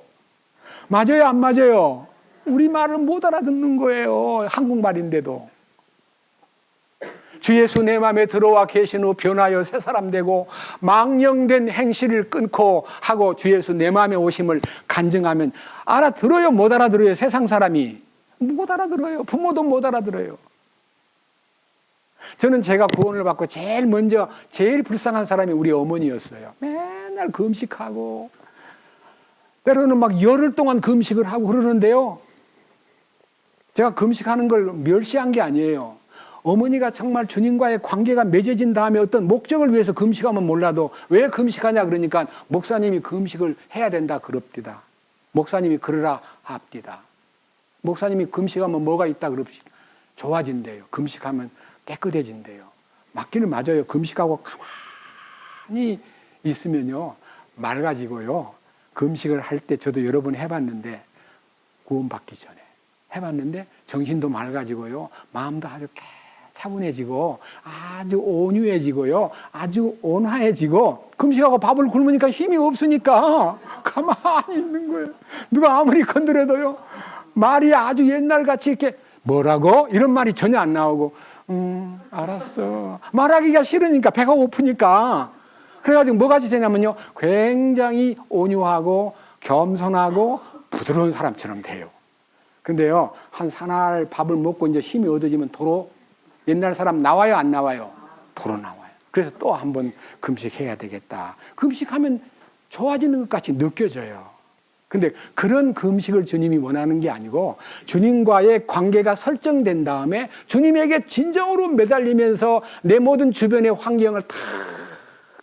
맞아요, 안 맞아요? 우리 말을 못 알아듣는 거예요, 한국말인데도. 주 예수 내 마음에 들어와 계신 후 변하여 새 사람 되고 망령된 행실을 끊고 하고 주 예수 내 마음에 오심을 간증하면 알아들어요, 못 알아들어요? 세상 사람이 못 알아들어요. 부모도 못 알아들어요. 저는 제가 구원을 받고 제일 불쌍한 사람이 우리 어머니였어요. 맨날 금식하고 때로는 막 열흘 동안 금식을 하고 그러는데요, 제가 금식하는 걸 멸시한 게 아니에요. 어머니가 정말 주님과의 관계가 맺어진 다음에 어떤 목적을 위해서 금식하면 몰라도 왜 금식하냐 그러니까 목사님이 금식을 해야 된다 그럽디다. 목사님이 그러라 합디다. 목사님이 금식하면 뭐가 있다 그럽시다. 좋아진대요. 금식하면 깨끗해진대요. 맞기는 맞아요. 금식하고 가만히 있으면요, 맑아지고요. 금식을 할 때 저도 여러 번 해봤는데, 구원받기 전에 해봤는데 정신도 맑아지고요, 마음도 아주 차분해지고 아주 온유해지고요, 아주 온화해지고, 금식하고 밥을 굶으니까 힘이 없으니까 가만히 있는 거예요. 누가 아무리 건드려도요, 말이 아주 옛날같이 이렇게 뭐라고? 이런 말이 전혀 안 나오고, 알았어. 말하기가 싫으니까, 배가 고프니까. 그래가지고 뭐같이 되냐면요, 굉장히 온유하고 겸손하고 부드러운 사람처럼 돼요. 근데요, 한 사날 밥을 먹고 이제 힘이 얻어지면 도로 옛날 사람 나와요, 안 나와요? 도로 나와요. 그래서 또 한번 금식해야 되겠다. 금식하면 좋아지는 것 같이 느껴져요. 근데 그런 금식을 주님이 원하는 게 아니고, 주님과의 관계가 설정된 다음에 주님에게 진정으로 매달리면서 내 모든 주변의 환경을 다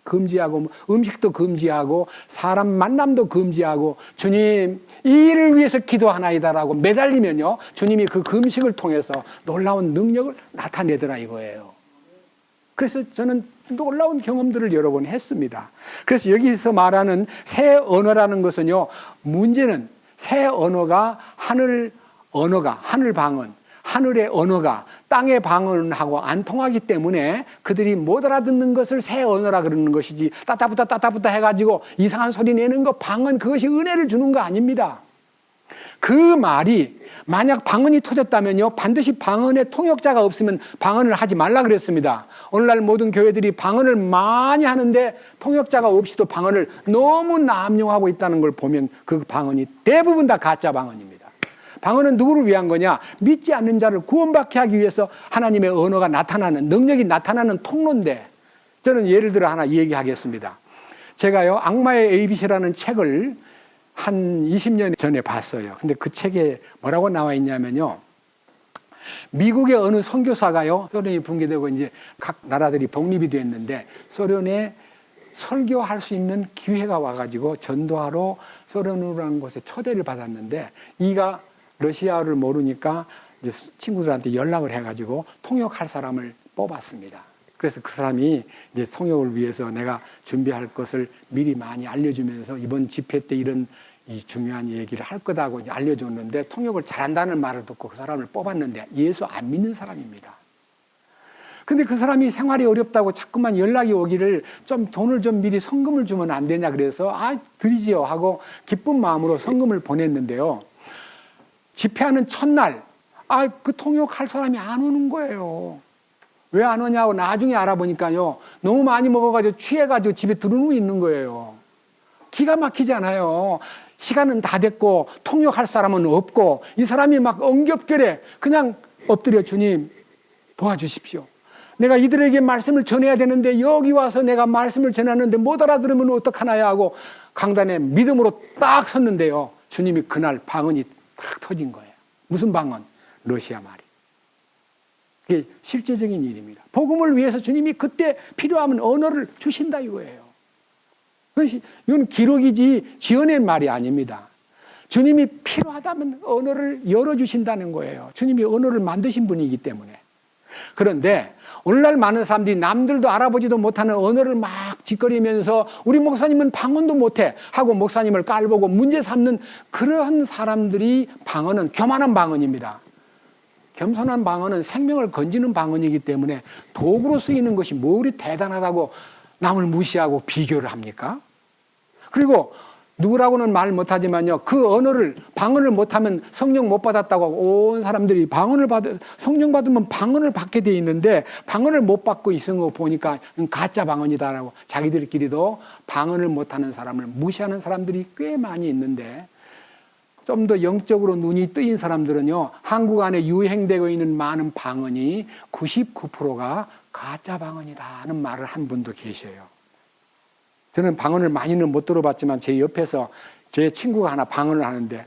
금지하고, 음식도 금지하고, 사람 만남도 금지하고, 주님 이 일을 위해서 기도하나이다라고 매달리면요, 주님이 그 금식을 통해서 놀라운 능력을 나타내더라 이거예요. 그래서 저는 놀라운 경험들을 여러 번 했습니다. 그래서 여기서 말하는 새 언어라는 것은요, 문제는 새 언어가 하늘 방언, 하늘의 언어가 땅의 방언하고 안 통하기 때문에 그들이 못 알아듣는 것을 새 언어라 그러는 것이지, 따따부따 해가지고 이상한 소리 내는 거, 방언, 그것이 은혜를 주는 거 아닙니다. 그 말이 만약 방언이 터졌다면요, 반드시 방언의 통역자가 없으면 방언을 하지 말라 그랬습니다. 오늘날 모든 교회들이 방언을 많이 하는데 통역자가 없이도 방언을 너무 남용하고 있다는 걸 보면 그 방언이 대부분 다 가짜 방언입니다. 방언은 누구를 위한 거냐? 믿지 않는 자를 구원받게 하기 위해서 하나님의 언어가 나타나는, 능력이 나타나는 통로인데, 저는 예를 들어 하나 얘기하겠습니다. 제가요, 악마의 ABC라는 책을 한 20년 전에 봤어요. 근데 그 책에 뭐라고 나와 있냐면요, 미국의 어느 선교사가요, 소련이 붕괴되고 이제 각 나라들이 독립이 됐는데 소련에 설교할 수 있는 기회가 와가지고 전도하러 소련이라는 곳에 초대를 받았는데, 이가 러시아어를 모르니까 이제 친구들한테 연락을 해가지고 통역할 사람을 뽑았습니다. 그래서 그 사람이 이제 통역을 위해서 내가 준비할 것을 미리 많이 알려주면서 이번 집회 때 이런 이 중요한 얘기를 할 거다고 이제 알려줬는데 통역을 잘한다는 말을 듣고 그 사람을 뽑았는데 예수 안 믿는 사람입니다. 근데 그 사람이 생활이 어렵다고 자꾸만 연락이 오기를 좀 돈을 좀 미리 성금을 주면 안 되냐 그래서 드리지요 하고 기쁜 마음으로 성금을 보냈는데요. 집회하는 첫날 그 통역할 사람이 안 오는 거예요. 왜 안 오냐고 나중에 알아보니까요. 너무 많이 먹어가지고 취해가지고 집에 들어누워 있는 거예요. 기가 막히잖아요. 시간은 다 됐고 통역할 사람은 없고 이 사람이 막 엉겹결에 그냥 엎드려 주님 도와주십시오. 내가 이들에게 말씀을 전해야 되는데 여기 와서 내가 말씀을 전하는데 못 알아들으면 어떡하나요 하고 강단에 믿음으로 딱 섰는데요. 주님이 그날 방언이 탁 터진 거예요. 무슨 방언? 러시아 말이. 그게 실제적인 일입니다. 복음을 위해서 주님이 그때 필요하면 언어를 주신다 이거예요. 이건 기록이지 지어낸 말이 아닙니다. 주님이 필요하다면 언어를 열어주신다는 거예요. 주님이 언어를 만드신 분이기 때문에. 그런데 오늘날 많은 사람들이 남들도 알아보지도 못하는 언어를 막 짓거리면서 우리 목사님은 방언도 못해 하고 목사님을 깔보고 문제 삼는 그런 사람들이 방언은 교만한 방언입니다. 겸손한 방언은 생명을 건지는 방언이기 때문에 도구로 쓰이는 것이 뭐리 대단하다고 남을 무시하고 비교를 합니까? 그리고 누구라고는 말 못하지만요. 그 언어를 방언을 못하면 성령 못 받았다고 하고 온 사람들이 성령 받으면 방언을 받게 돼 있는데 방언을 못 받고 있는 거 보니까 가짜 방언이다라고 자기들끼리도 방언을 못하는 사람을 무시하는 사람들이 꽤 많이 있는데 좀 더 영적으로 눈이 뜨인 사람들은요. 한국 안에 유행되고 있는 많은 방언이 99%가 가짜 방언이다 하는 말을 한 분도 계셔요. 저는 방언을 많이는 못 들어봤지만 제 옆에서 제 친구가 하나 방언을 하는데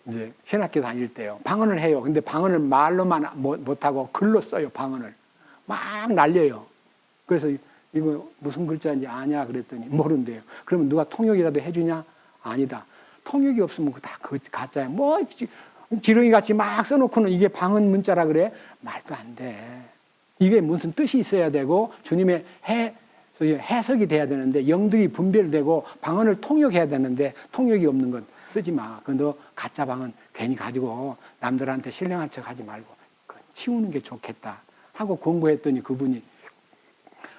이제 신학교 다닐 때요. 방언을 해요. 근데 방언을 말로만 못하고 글로 써요. 방언을. 막 날려요. 그래서 이거 무슨 글자인지 아냐 그랬더니 모른대요. 그러면 누가 통역이라도 해주냐? 아니다. 통역이 없으면 다 가짜야. 뭐 지렁이 같이 막 써놓고는 이게 방언 문자라 그래? 말도 안 돼. 이게 무슨 뜻이 있어야 되고 주님의 해석이 돼야 되는데 영들이 분별되고 방언을 통역해야 되는데 통역이 없는 건 쓰지 마. 너 가짜 방언 괜히 가지고 남들한테 신령한 척 하지 말고 치우는 게 좋겠다 하고 공부했더니 그분이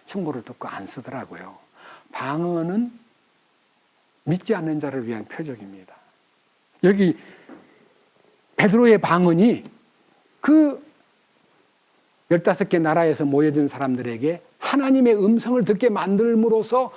충고를 듣고 안 쓰더라고요. 방언은 믿지 않는 자를 위한 표적입니다. 여기 베드로의 방언이 그 15개 나라에서 모여든 사람들에게 하나님의 음성을 듣게 만들므로써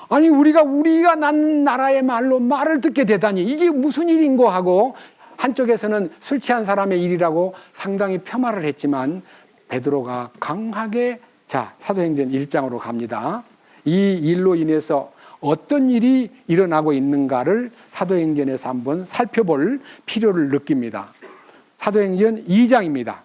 아니 우리가 난 나라의 말로 말을 듣게 되다니 이게 무슨 일인고 하고 한쪽에서는 술 취한 사람의 일이라고 상당히 폄하를 했지만 베드로가 강하게 사도행전 1장으로 갑니다. 이 일로 인해서 어떤 일이 일어나고 있는가를 사도행전에서 한번 살펴볼 필요를 느낍니다. 사도행전 2장입니다.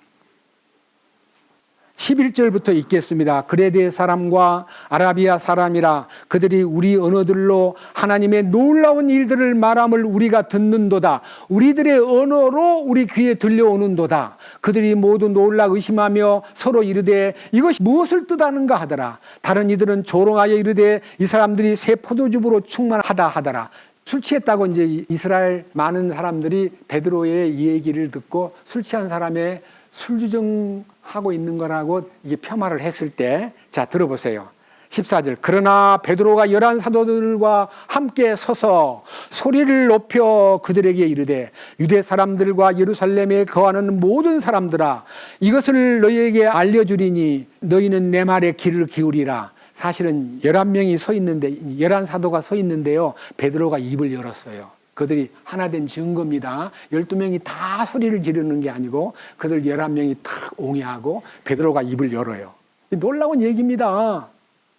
11절부터 읽겠습니다. 그레데 사람과 아라비아 사람이라 그들이 우리 언어들로 하나님의 놀라운 일들을 말함을 우리가 듣는도다. 우리들의 언어로 우리 귀에 들려오는도다. 그들이 모두 놀라 의심하며 서로 이르되 이것이 무엇을 뜻하는가 하더라. 다른 이들은 조롱하여 이르되 이 사람들이 새 포도즙으로 충만하다 하더라. 술 취했다고 이제 이스라엘 많은 사람들이 베드로의 이 얘기를 듣고 술 취한 사람의 술주정하고 있는 거라고 이게 폄하를 했을 때, 들어보세요. 14절. 그러나 베드로가 11 사도들과 함께 서서 소리를 높여 그들에게 이르되 유대 사람들과 예루살렘에 거하는 모든 사람들아 이것을 너희에게 알려주리니 너희는 내 말에 귀를 기울이라. 사실은 11명이 서 있는데 11 사도가 서 있는데요. 베드로가 입을 열었어요. 그들이 하나 된 증거입니다. 12명이 다 소리를 지르는 게 아니고 그들 11명이 탁 옹해하고 베드로가 입을 열어요. 놀라운 얘기입니다.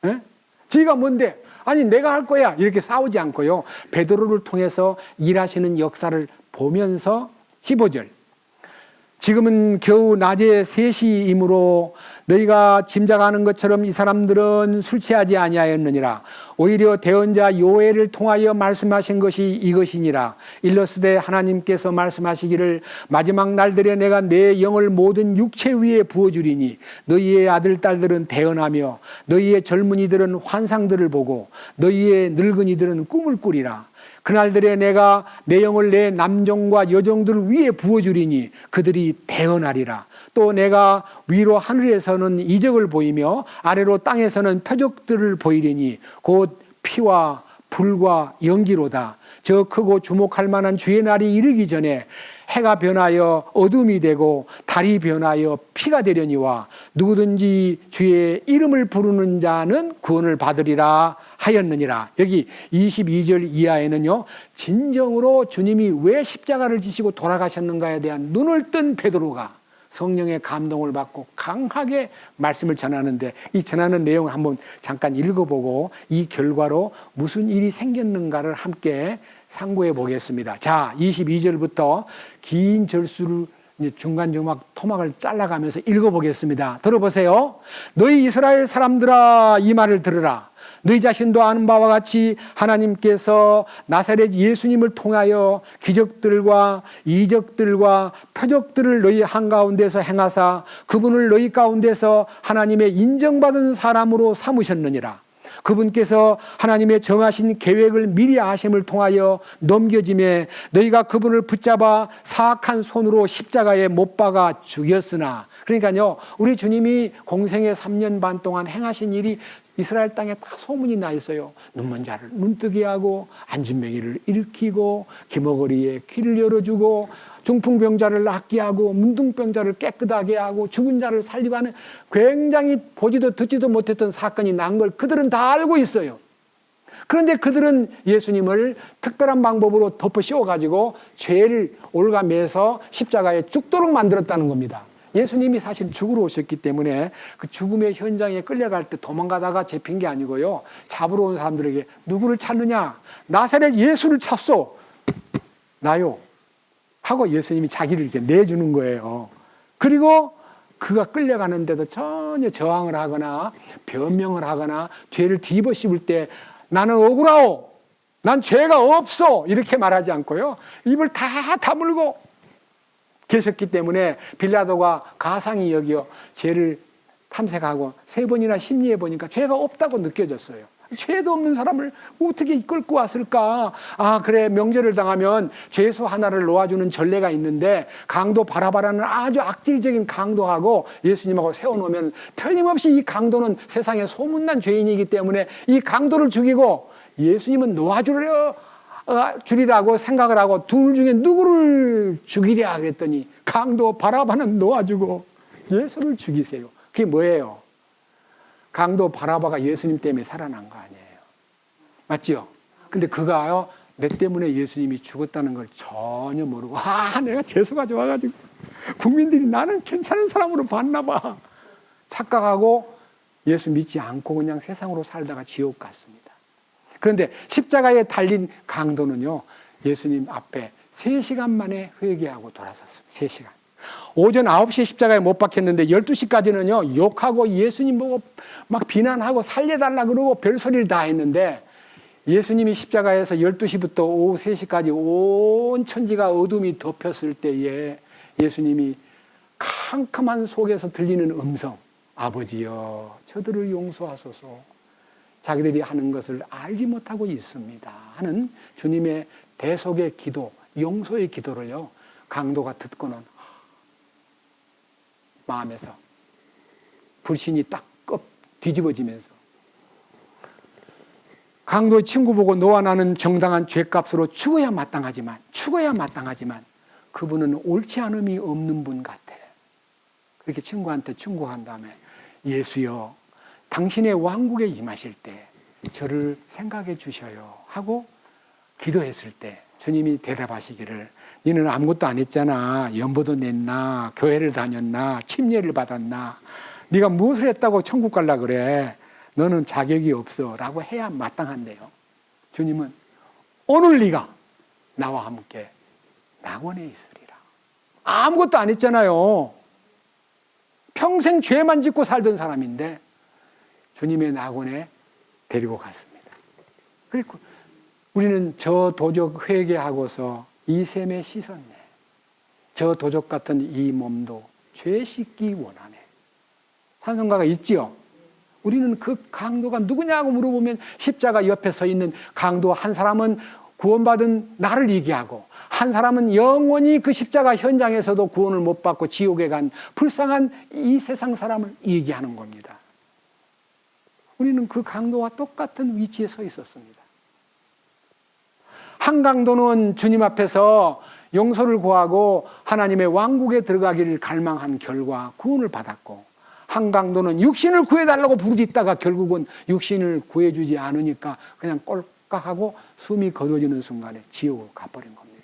에? 지가 뭔데? 아니 내가 할 거야. 이렇게 싸우지 않고요. 베드로를 통해서 일하시는 역사를 보면서 15절. 지금은 겨우 낮에 3시이므로 너희가 짐작하는 것처럼 이 사람들은 술 취하지 아니하였느니라. 오히려 대언자 요엘을 통하여 말씀하신 것이 이것이니라. 일러스되 하나님께서 말씀하시기를 마지막 날들에 내가 내 영을 모든 육체 위에 부어주리니 너희의 아들 딸들은 대언하며 너희의 젊은이들은 환상들을 보고 너희의 늙은이들은 꿈을 꾸리라. 그날들에 내가 내 영을 내 남종과 여종들 위에 부어주리니 그들이 대언하리라. 또 내가 위로 하늘에서는 이적을 보이며 아래로 땅에서는 표적들을 보이리니 곧 피와 불과 연기로다. 저 크고 주목할 만한 주의 날이 이르기 전에 해가 변하여 어둠이 되고 달이 변하여 피가 되려니와 누구든지 주의 이름을 부르는 자는 구원을 받으리라 하였느니라. 여기 22절 이하에는요, 진정으로 주님이 왜 십자가를 지시고 돌아가셨는가에 대한 눈을 뜬 베드로가 성령의 감동을 받고 강하게 말씀을 전하는데, 이 전하는 내용을 한번 잠깐 읽어보고 이 결과로 무슨 일이 생겼는가를 함께 상고해 보겠습니다. 자, 22절부터 긴 절수를 중간중간 토막을 잘라가면서 읽어보겠습니다. 들어보세요. 너희 이스라엘 사람들아, 이 말을 들으라. 너희 자신도 아는 바와 같이 하나님께서 나사렛 예수님을 통하여 기적들과 이적들과 표적들을 너희 한가운데서 행하사 그분을 너희 가운데서 하나님의 인정받은 사람으로 삼으셨느니라. 그분께서 하나님의 정하신 계획을 미리 아심을 통하여 넘겨짐에 너희가 그분을 붙잡아 사악한 손으로 십자가에 못 박아 죽였으나, 그러니까요, 우리 주님이 공생의 3년 반 동안 행하신 일이 이스라엘 땅에 다 소문이 나 있어요. 눈먼 자를 눈뜨게 하고 안진뱅이를 일으키고 기머거리에 귀를 열어주고 중풍병자를 낫게 하고 문둥병자를 깨끗하게 하고 죽은 자를 살리고 하는 굉장히 보지도 듣지도 못했던 사건이 난 걸 그들은 다 알고 있어요. 그런데 그들은 예수님을 특별한 방법으로 덮어 씌워가지고 죄를 올가매서 십자가에 죽도록 만들었다는 겁니다. 예수님이 사실 죽으러 오셨기 때문에 그 죽음의 현장에 끌려갈 때 도망가다가 잡힌 게 아니고요, 잡으러 온 사람들에게 누구를 찾느냐? 나사렛 예수를 찾소. 나요. 하고 예수님이 자기를 이렇게 내주는 거예요. 그리고 그가 끌려가는데도 전혀 저항을 하거나 변명을 하거나 죄를 뒤집어 씌울 때 나는 억울하오, 난 죄가 없어, 이렇게 말하지 않고요, 입을 다 다물고 계셨기 때문에 빌라도가 가상이 여겨 죄를 탐색하고 3번이나 심리해 보니까 죄가 없다고 느껴졌어요. 죄도 없는 사람을 어떻게 이끌고 왔을까? 아, 그래, 명절을 당하면 죄수 하나를 놓아주는 전례가 있는데 강도 바라바라는 아주 악질적인 강도하고 예수님하고 세워놓으면 틀림없이 이 강도는 세상에 소문난 죄인이기 때문에 이 강도를 죽이고 예수님은 놓아주리라고 생각을 하고 둘 중에 누구를 죽이랴 그랬더니 강도 바라바는 놓아주고 예수를 죽이세요. 그게 뭐예요? 강도 바라바가 예수님 때문에 살아난 거 아니에요. 맞죠? 근데 그가요, 내 때문에 예수님이 죽었다는 걸 전혀 모르고, 내가 재수가 좋아가지고 국민들이 나는 괜찮은 사람으로 봤나 봐 착각하고 예수 믿지 않고 그냥 세상으로 살다가 지옥 갔습니다. 그런데 십자가에 달린 강도는요, 예수님 앞에 3시간 만에 회개하고 돌아섰습니다. 3시간. 오전 9시에 십자가에 못 박혔는데 12시까지는요, 욕하고 예수님 보고 막 비난하고 살려달라 그러고 별소리를 다 했는데, 예수님이 십자가에서 12시부터 오후 3시까지 온 천지가 어둠이 덮였을 때에 예수님이 캄캄한 속에서 들리는 음성, 아버지여 저들을 용서하소서, 자기들이 하는 것을 알지 못하고 있습니다 하는 주님의 대속의 기도, 용서의 기도를요, 강도가 듣고는 마음에서 불신이 딱 뒤집어지면서, 강도의 친구 보고 너와 나는 정당한 죄값으로 죽어야 마땅하지만 그분은 옳지 않음이 없는 분 같아. 그렇게 친구한테 충고한 다음에 예수여 당신의 왕국에 임하실 때 저를 생각해 주셔요 하고 기도했을 때 주님이 대답하시기를 너는 아무것도 안 했잖아. 연보도 냈나, 교회를 다녔나, 침례를 받았나, 네가 무엇을 했다고 천국 갈라 그래. 너는 자격이 없어 라고 해야 마땅한데요, 주님은 오늘 네가 나와 함께 낙원에 있으리라. 아무것도 안 했잖아요. 평생 죄만 짓고 살던 사람인데 주님의 낙원에 데리고 갔습니다. 그리고 우리는 저 도적 회개하고서 이 셈에 씻었네. 저 도적 같은 이 몸도 죄 씻기 원하네. 찬송가가 있지요. 우리는 그 강도가 누구냐고 물어보면 십자가 옆에 서 있는 강도 한 사람은 구원받은 나를 얘기하고 한 사람은 영원히 그 십자가 현장에서도 구원을 못 받고 지옥에 간 불쌍한 이 세상 사람을 얘기하는 겁니다. 우리는 그 강도와 똑같은 위치에 서 있었습니다. 한 강도는 주님 앞에서 용서를 구하고 하나님의 왕국에 들어가기를 갈망한 결과 구원을 받았고, 한 강도는 육신을 구해달라고 부르짖다가 결국은 육신을 구해주지 않으니까 그냥 꼴깍하고 숨이 거둬지는 순간에 지옥으로 가버린 겁니다.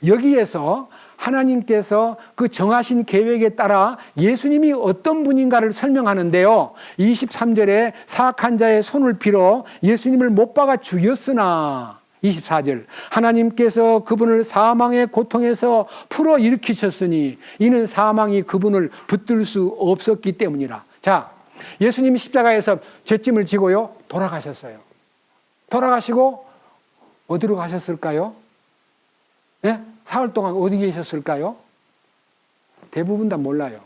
여기에서 하나님께서 그 정하신 계획에 따라 예수님이 어떤 분인가를 설명하는데요. 23절에 사악한 자의 손을 빌어 예수님을 못 박아 죽였으나 24절 하나님께서 그분을 사망의 고통에서 풀어 일으키셨으니 이는 사망이 그분을 붙들 수 없었기 때문이라. 자, 예수님이 십자가에서 죄짐을 지고요 돌아가셨어요. 돌아가시고 어디로 가셨을까요? 네? 사흘 동안 어디 계셨을까요? 대부분 다 몰라요.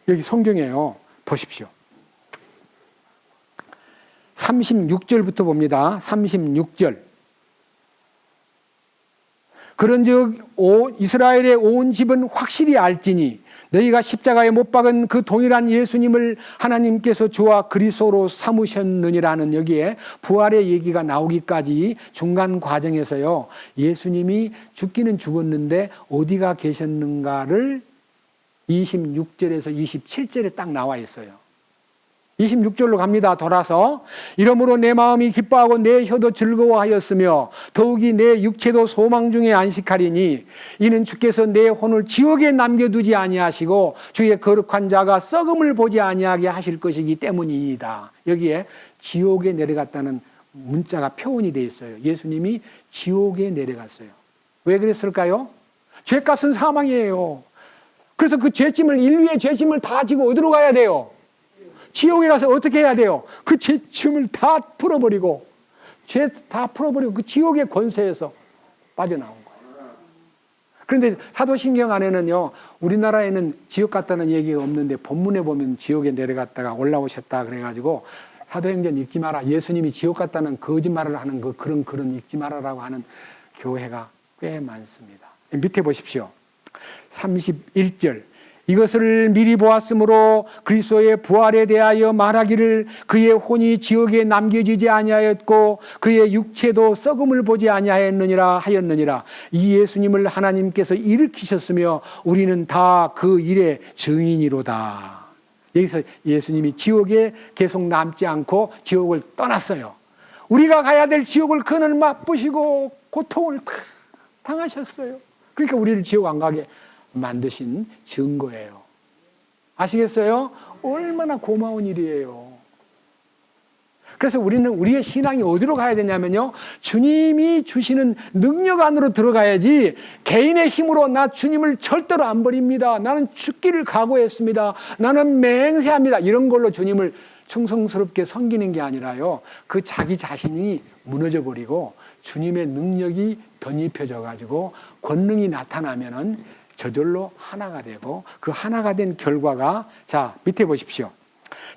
여기 성경이에요. 보십시오. 36절부터 봅니다. 36절. 그런즉 이스라엘의 온 집은 확실히 알지니 너희가 십자가에 못 박은 그 동일한 예수님을 하나님께서 주와 그리스도로 삼으셨느니라는 여기에 부활의 얘기가 나오기까지 중간 과정에서요. 예수님이 죽기는 죽었는데 어디가 계셨는가를 26절에서 27절에 딱 나와 있어요. 26절로 갑니다. 돌아서 이러므로 내 마음이 기뻐하고 내 혀도 즐거워하였으며 더욱이 내 육체도 소망 중에 안식하리니 이는 주께서 내 혼을 지옥에 남겨두지 아니하시고 주의 거룩한 자가 썩음을 보지 아니하게 하실 것이기 때문이다. 여기에 지옥에 내려갔다는 문자가 표현이 되어 있어요. 예수님이 지옥에 내려갔어요. 왜 그랬을까요? 죄값은 사망이에요. 그래서 그 죄짐을 인류의 죄짐을 다 지고 어디로 가야 돼요? 지옥에 가서 어떻게 해야 돼요? 그 죄짐을 다 풀어버리고 죄 다 풀어버리고 그 지옥의 권세에서 빠져나온 거예요. 그런데 사도신경 안에는요, 우리나라에는 지옥 갔다는 얘기가 없는데 본문에 보면 지옥에 내려갔다가 올라오셨다 그래가지고 사도행전 읽지 마라, 예수님이 지옥 갔다는 거짓말을 하는 그런 읽지 마라라고 하는 교회가 꽤 많습니다. 밑에 보십시오. 31절. 이것을 미리 보았으므로 그리스도의 부활에 대하여 말하기를 그의 혼이 지옥에 남겨지지 아니하였고 그의 육체도 썩음을 보지 아니하였느니라 하였느니라. 이 예수님을 하나님께서 일으키셨으며 우리는 다 그 일의 증인이로다. 여기서 예수님이 지옥에 계속 남지 않고 지옥을 떠났어요. 우리가 가야 될 지옥을 그는 맛보시고 고통을 당하셨어요. 그러니까 우리를 지옥 안 가게 만드신 증거예요. 아시겠어요? 얼마나 고마운 일이에요. 그래서 우리는 우리의 신앙이 어디로 가야 되냐면요, 주님이 주시는 능력 안으로 들어가야지 개인의 힘으로 나 주님을 절대로 안 버립니다, 나는 죽기를 각오했습니다, 나는 맹세합니다, 이런 걸로 주님을 충성스럽게 섬기는 게 아니라요, 그 자기 자신이 무너져 버리고 주님의 능력이 덧입혀져 가지고 권능이 나타나면은 저절로 하나가 되고 그 하나가 된 결과가, 자 밑에 보십시오.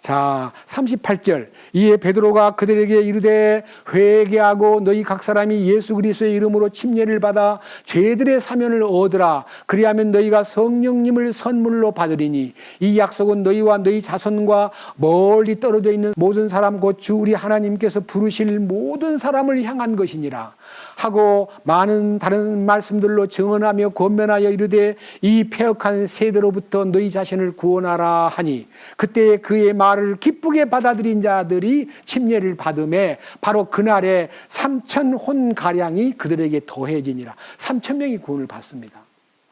자 38절. 이에 베드로가 그들에게 이르되 회개하고 너희 각 사람이 예수 그리스도의 이름으로 침례를 받아 죄들의 사면을 얻으라. 그리하면 너희가 성령님을 선물로 받으리니 이 약속은 너희와 너희 자손과 멀리 떨어져 있는 모든 사람 곧 주 우리 하나님께서 부르실 모든 사람을 향한 것이니라 하고 많은 다른 말씀들로 증언하며 권면하여 이르되 이 패역한 세대로부터 너희 자신을 구원하라 하니 그때 그의 말을 기쁘게 받아들인 자들이 침례를 받음에 바로 그날에 3,000혼 가량이 그들에게 더해지니라. 3,000명이 구원을 받습니다.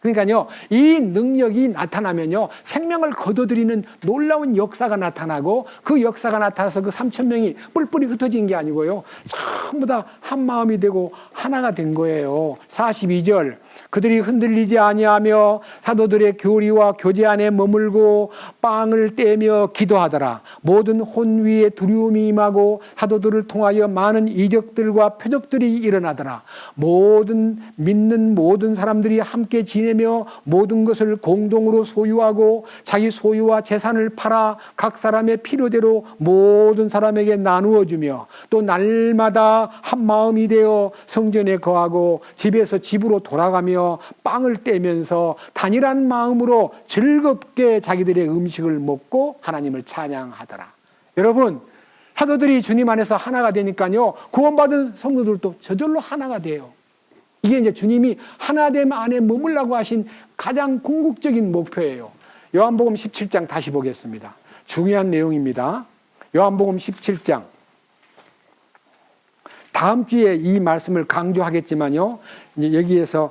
그러니까요, 이 능력이 나타나면요, 생명을 거둬들이는 놀라운 역사가 나타나고, 그 역사가 나타나서 그 3,000명이 뿔뿔이 흩어진 게 아니고요, 전부 다 한 마음이 되고 하나가 된 거예요. 42절. 그들이 흔들리지 아니하며 사도들의 교리와 교제 안에 머물고 빵을 떼며 기도하더라. 모든 혼 위에 두려움이 임하고 사도들을 통하여 많은 이적들과 표적들이 일어나더라. 믿는 모든 사람들이 함께 지내며 모든 것을 공동으로 소유하고 자기 소유와 재산을 팔아 각 사람의 필요대로 모든 사람에게 나누어 주며 또 날마다 한 마음이 되어 성전에 거하고 집에서 집으로 돌아가며 빵을 떼면서 단일한 마음으로 즐겁게 자기들의 음식을 먹고 하나님을 찬양하더라. 여러분, 사도들이 주님 안에서 하나가 되니까요, 구원받은 성도들도 저절로 하나가 돼요. 이게 이제 주님이 하나됨 안에 머물라고 하신 가장 궁극적인 목표예요. 요한복음 17장 다시 보겠습니다. 중요한 내용입니다. 요한복음 17장. 다음 주에 이 말씀을 강조하겠지만요, 이제 여기에서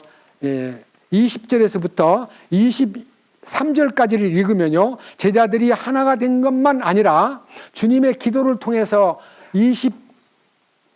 20절에서부터 23절까지를 읽으면요, 제자들이 하나가 된 것만 아니라 주님의 기도를 통해서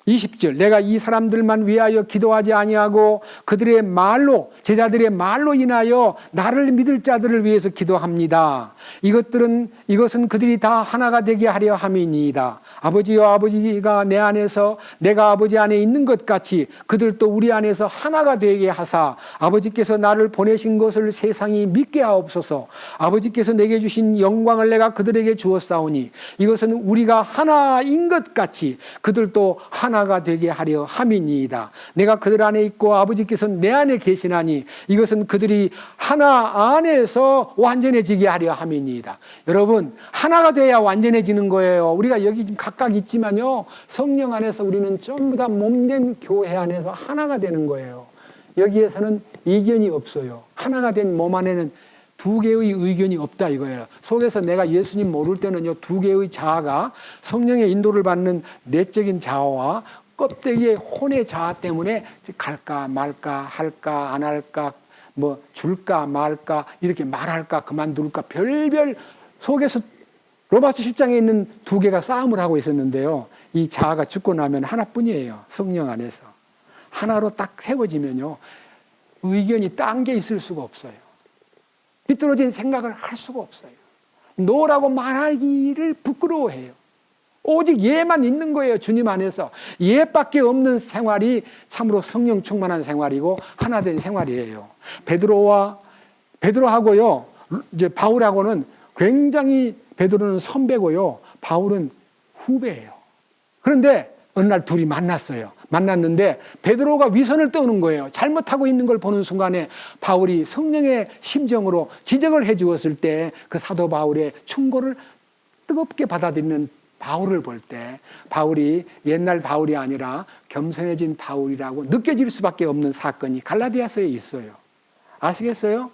20절, 내가 이 사람들만 위하여 기도하지 아니하고 그들의 말로, 제자들의 말로 인하여 나를 믿을 자들을 위해서 기도합니다. 이것은 그들이 다 하나가 되게 하려 함이니이다. 아버지여, 아버지가 내 안에서 내가 아버지 안에 있는 것 같이 그들도 우리 안에서 하나가 되게 하사 아버지께서 나를 보내신 것을 세상이 믿게 하옵소서. 아버지께서 내게 주신 영광을 내가 그들에게 주었사오니 이것은 우리가 하나인 것 같이 그들도 하나가 되게 하려 함이니이다. 내가 그들 안에 있고 아버지께서 내 안에 계시나니 이것은 그들이 하나 안에서 완전해지게 하려 함이니이다. 여러분, 하나가 돼야 완전해지는 거예요. 우리가 여기 지금 각각 있지만요, 성령 안에서 우리는 전부 다 몸된 교회 안에서 하나가 되는 거예요. 여기에서는 이견이 없어요. 하나가 된 몸 안에는 두 개의 의견이 없다 이거예요. 속에서 내가 예수님 모를 때는요, 두 개의 자아가 성령의 인도를 받는 내적인 자아와 껍데기의 혼의 자아 때문에 갈까 말까 할까 안 할까 뭐 줄까 말까 이렇게 말할까 그만둘까 별별 속에서 로마서 10장에 있는 두 개가 싸움을 하고 있었는데요, 이 자아가 죽고 나면 하나뿐이에요. 성령 안에서 하나로 딱 세워지면요, 의견이 딴 게 있을 수가 없어요. 비뚤어진 생각을 할 수가 없어요. 노라고 말하기를 부끄러워해요. 오직 예만 있는 거예요. 주님 안에서 예밖에 없는 생활이 참으로 성령 충만한 생활이고 하나된 생활이에요. 베드로하고요, 이제 바울하고는 굉장히, 베드로는 선배고요, 바울은 후배예요. 그런데 어느 날 둘이 만났는데 베드로가 위선을 떠는 거예요. 잘못하고 있는 걸 보는 순간에 바울이 성령의 심정으로 지적을 해 주었을 때 그 사도 바울의 충고를 뜨겁게 받아들이는 바울을 볼 때 바울이 옛날 바울이 아니라 겸손해진 바울이라고 느껴질 수밖에 없는 사건이 갈라디아서에 있어요. 아시겠어요?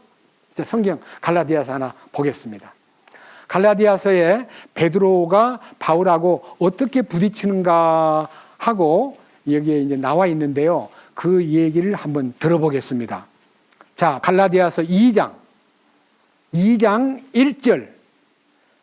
이제 성경 갈라디아서 하나 보겠습니다. 갈라디아서에 베드로가 바울하고 어떻게 부딪히는가 하고 여기에 이제 나와 있는데요, 그 얘기를 한번 들어보겠습니다. 자, 갈라디아서 2장 1절.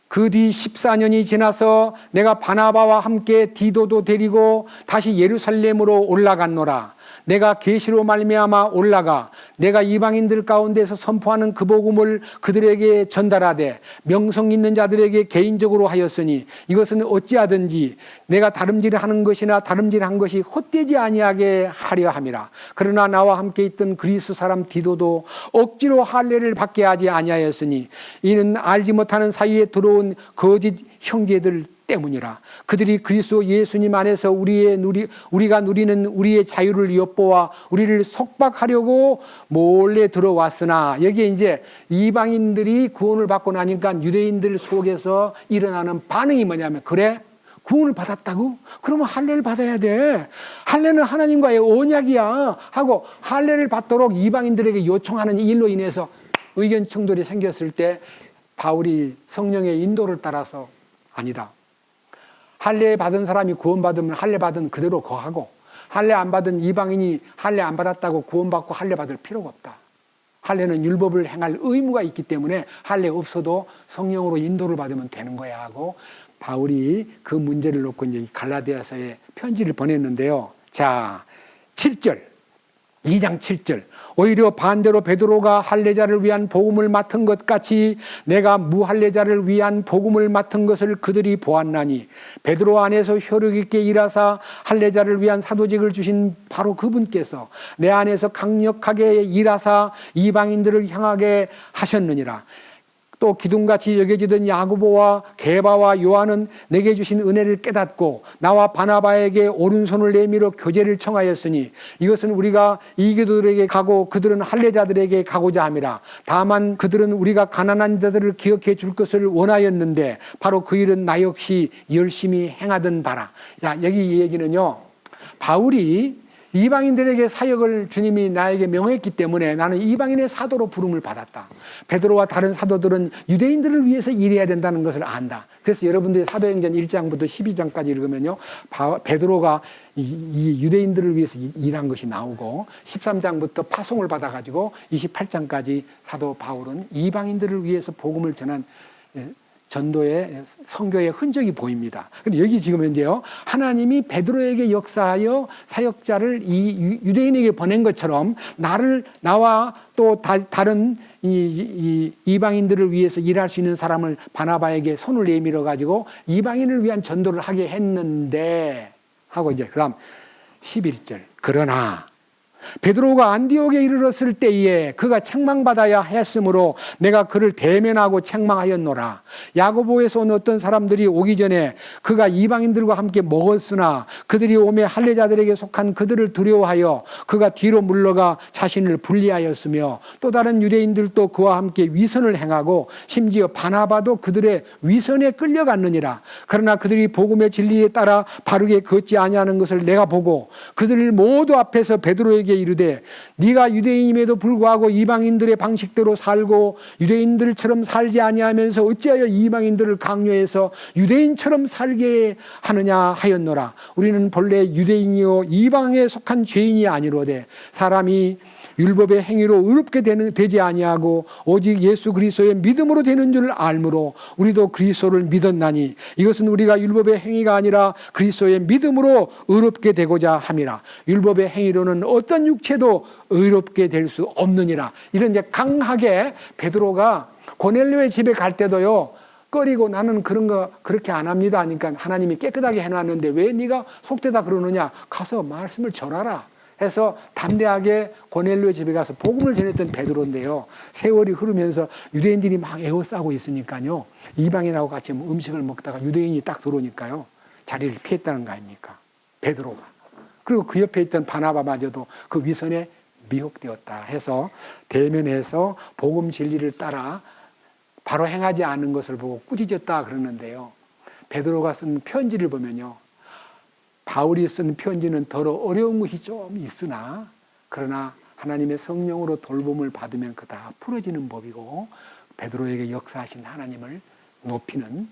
그 뒤 14년이 지나서 내가 바나바와 함께 디도도 데리고 다시 예루살렘으로 올라갔노라. 내가 계시로 말미암아 올라가 내가 이방인들 가운데서 선포하는 그 복음을 그들에게 전달하되 명성 있는 자들에게 개인적으로 하였으니 이것은 어찌하든지 내가 다름질하는 것이나 다름질한 것이 헛되지 아니하게 하려 함이라. 그러나 나와 함께 있던 그리스 사람 디도도 억지로 할례를 받게 하지 아니하였으니 이는 알지 못하는 사이에 들어온 거짓 형제들 때문이라. 그들이 그리스도 예수님 안에서 우리가 누리는 우리의 자유를 엿보아 우리를 속박하려고 몰래 들어왔으나, 여기에 이제 이방인들이 구원을 받고 나니까 유대인들 속에서 일어나는 반응이 뭐냐면, 그래? 구원을 받았다고? 그러면 할례를 받아야 돼. 할례는 하나님과의 언약이야 하고 할례를 받도록 이방인들에게 요청하는 일로 인해서 의견 충돌이 생겼을 때 바울이 성령의 인도를 따라서 아니다. 할례 받은 사람이 구원받으면 할례 받은 그대로 거하고, 할례 안 받은 이방인이 할례 안 받았다고 구원받고 할례 받을 필요가 없다. 할례는 율법을 행할 의무가 있기 때문에 할례 없어도 성령으로 인도를 받으면 되는 거야 하고 바울이 그 문제를 놓고 이제 갈라디아서에 편지를 보냈는데요. 자, 7절. 2장 7절. 오히려 반대로 베드로가 할례자를 위한 복음을 맡은 것 같이 내가 무할례자를 위한 복음을 맡은 것을 그들이 보았나니 베드로 안에서 효력 있게 일하사 할례자를 위한 사도직을 주신 바로 그분께서 내 안에서 강력하게 일하사 이방인들을 향하게 하셨느니라. 또 기둥같이 여겨지던 야고보와 게바와 요한은 내게 주신 은혜를 깨닫고 나와 바나바에게 오른손을 내밀어 교제를 청하였으니 이것은 우리가 이교도들에게 가고 그들은 할례자들에게 가고자 함이라. 다만 그들은 우리가 가난한 자들을 기억해 줄 것을 원하였는데 바로 그 일은 나 역시 열심히 행하던 바라. 야, 여기 이 얘기는요, 바울이 이방인들에게 사역을 주님이 나에게 명했기 때문에 나는 이방인의 사도로 부름을 받았다. 베드로와 다른 사도들은 유대인들을 위해서 일해야 된다는 것을 안다. 그래서 여러분들이 사도행전 1장부터 12장까지 읽으면요, 베드로가 이 유대인들을 위해서 일한 것이 나오고 13장부터 파송을 받아가지고 28장까지 사도 바울은 이방인들을 위해서 복음을 전한 전도의 선교의 흔적이 보입니다. 근데 여기 지금 현재요, 하나님이 베드로에게 역사하여 사역자를 이 유대인에게 보낸 것처럼 나와 또 다른 이방인들을 위해서 일할 수 있는 사람을 바나바에게 손을 내밀어 가지고 이방인을 위한 전도를 하게 했는데 하고 이제 그다음 11절. 그러나 베드로가 안디옥에 이르렀을 때에 그가 책망받아야 했으므로 내가 그를 대면하고 책망하였노라. 야고보에서 온 어떤 사람들이 오기 전에 그가 이방인들과 함께 먹었으나 그들이 오매 할례자들에게 속한 그들을 두려워하여 그가 뒤로 물러가 자신을 분리하였으며 또 다른 유대인들도 그와 함께 위선을 행하고 심지어 바나바도 그들의 위선에 끌려갔느니라. 그러나 그들이 복음의 진리에 따라 바르게 걷지 아니하는 것을 내가 보고 그들을 모두 앞에서 베드로에게 이르되 네가 유대인임에도 불구하고 이방인들의 방식대로 살고 유대인들처럼 살지 아니하면서 어찌하여 이방인들을 강요해서 유대인처럼 살게 하느냐 하였노라. 우리는 본래 유대인이요 이방에 속한 죄인이 아니로되 사람이 율법의 행위로 의롭게 되지 아니하고 오직 예수 그리스도의 믿음으로 되는 줄 알므로 우리도 그리스도를 믿었나니 이것은 우리가 율법의 행위가 아니라 그리스도의 믿음으로 의롭게 되고자 함이라. 율법의 행위로는 어떤 육체도 의롭게 될 수 없느니라. 이런 이제 강하게 베드로가 고넬료의 집에 갈 때도요, 꺼리고 나는 그런 거 그렇게 안 합니다 하니까 하나님이 깨끗하게 해놨는데 왜 네가 속되다 그러느냐, 가서 말씀을 전하라 해서 담대하게 고넬료 집에 가서 복음을 전했던 베드로인데요, 세월이 흐르면서 유대인들이 막 에워싸고 있으니까요, 이방인하고 같이 음식을 먹다가 유대인이 딱 들어오니까요 자리를 피했다는 거 아닙니까, 베드로가. 그리고 그 옆에 있던 바나바마저도 그 위선에 미혹되었다 해서 대면해서 복음 진리를 따라 바로 행하지 않은 것을 보고 꾸짖었다 그러는데요, 베드로가 쓴 편지를 보면요, 바울이 쓴 편지는 더러 어려운 것이 좀 있으나 그러나 하나님의 성령으로 돌봄을 받으면 그 다 풀어지는 법이고 베드로에게 역사하신 하나님을 높이는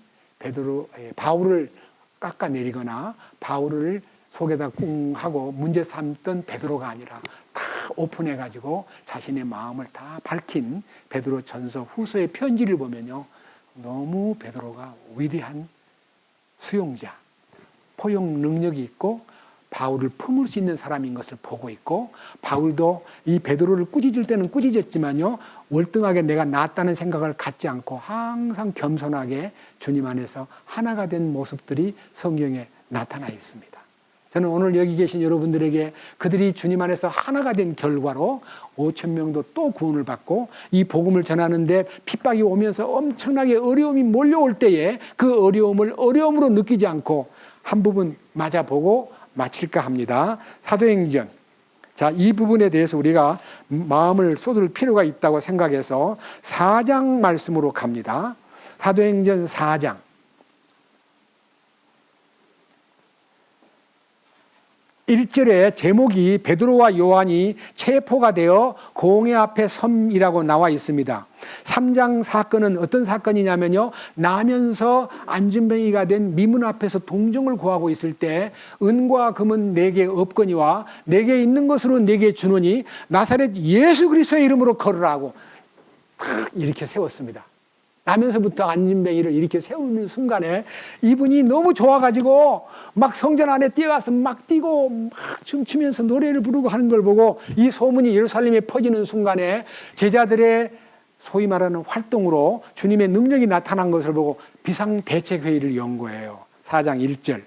바울을 깎아내리거나 바울을 속에다 꿍 하고 문제 삼던 베드로가 아니라 다 오픈해가지고 자신의 마음을 다 밝힌 베드로 전서 후서의 편지를 보면요, 너무 베드로가 위대한 수용자, 포용 능력이 있고 바울을 품을 수 있는 사람인 것을 보고 있고, 바울도 이 베드로를 꾸짖을 때는 꾸짖었지만요, 월등하게 내가 낫다는 생각을 갖지 않고 항상 겸손하게 주님 안에서 하나가 된 모습들이 성경에 나타나 있습니다. 저는 오늘 여기 계신 여러분들에게 그들이 주님 안에서 하나가 된 결과로 5,000명도 또 구원을 받고 이 복음을 전하는데 핍박이 오면서 엄청나게 어려움이 몰려올 때에 그 어려움을 어려움으로 느끼지 않고 한 부분 맞아보고 마칠까 합니다. 사도행전. 자, 이 부분에 대해서 우리가 마음을 쏟을 필요가 있다고 생각해서 4장 말씀으로 갑니다. 사도행전 4장. 1절에 제목이 베드로와 요한이 체포가 되어 공회 앞에 섬이라고 나와 있습니다. 3장 사건은 어떤 사건이냐면요, 나면서 안진뱅이가 된 미문 앞에서 동정을 구하고 있을 때 은과 금은 내게 없거니와 내게 있는 것으로 내게 주노니 나사렛 예수 그리스도의 이름으로 걸으라고 이렇게 세웠습니다. 나면서부터 안진뱅이를 이렇게 세우는 순간에 이분이 너무 좋아가지고 막 성전 안에 뛰어가서 막 뛰고 막 춤추면서 노래를 부르고 하는 걸 보고 이 소문이 예루살렘에 퍼지는 순간에 제자들의 소위 말하는 활동으로 주님의 능력이 나타난 것을 보고 비상대책회의를 연 거예요. 4장 1절.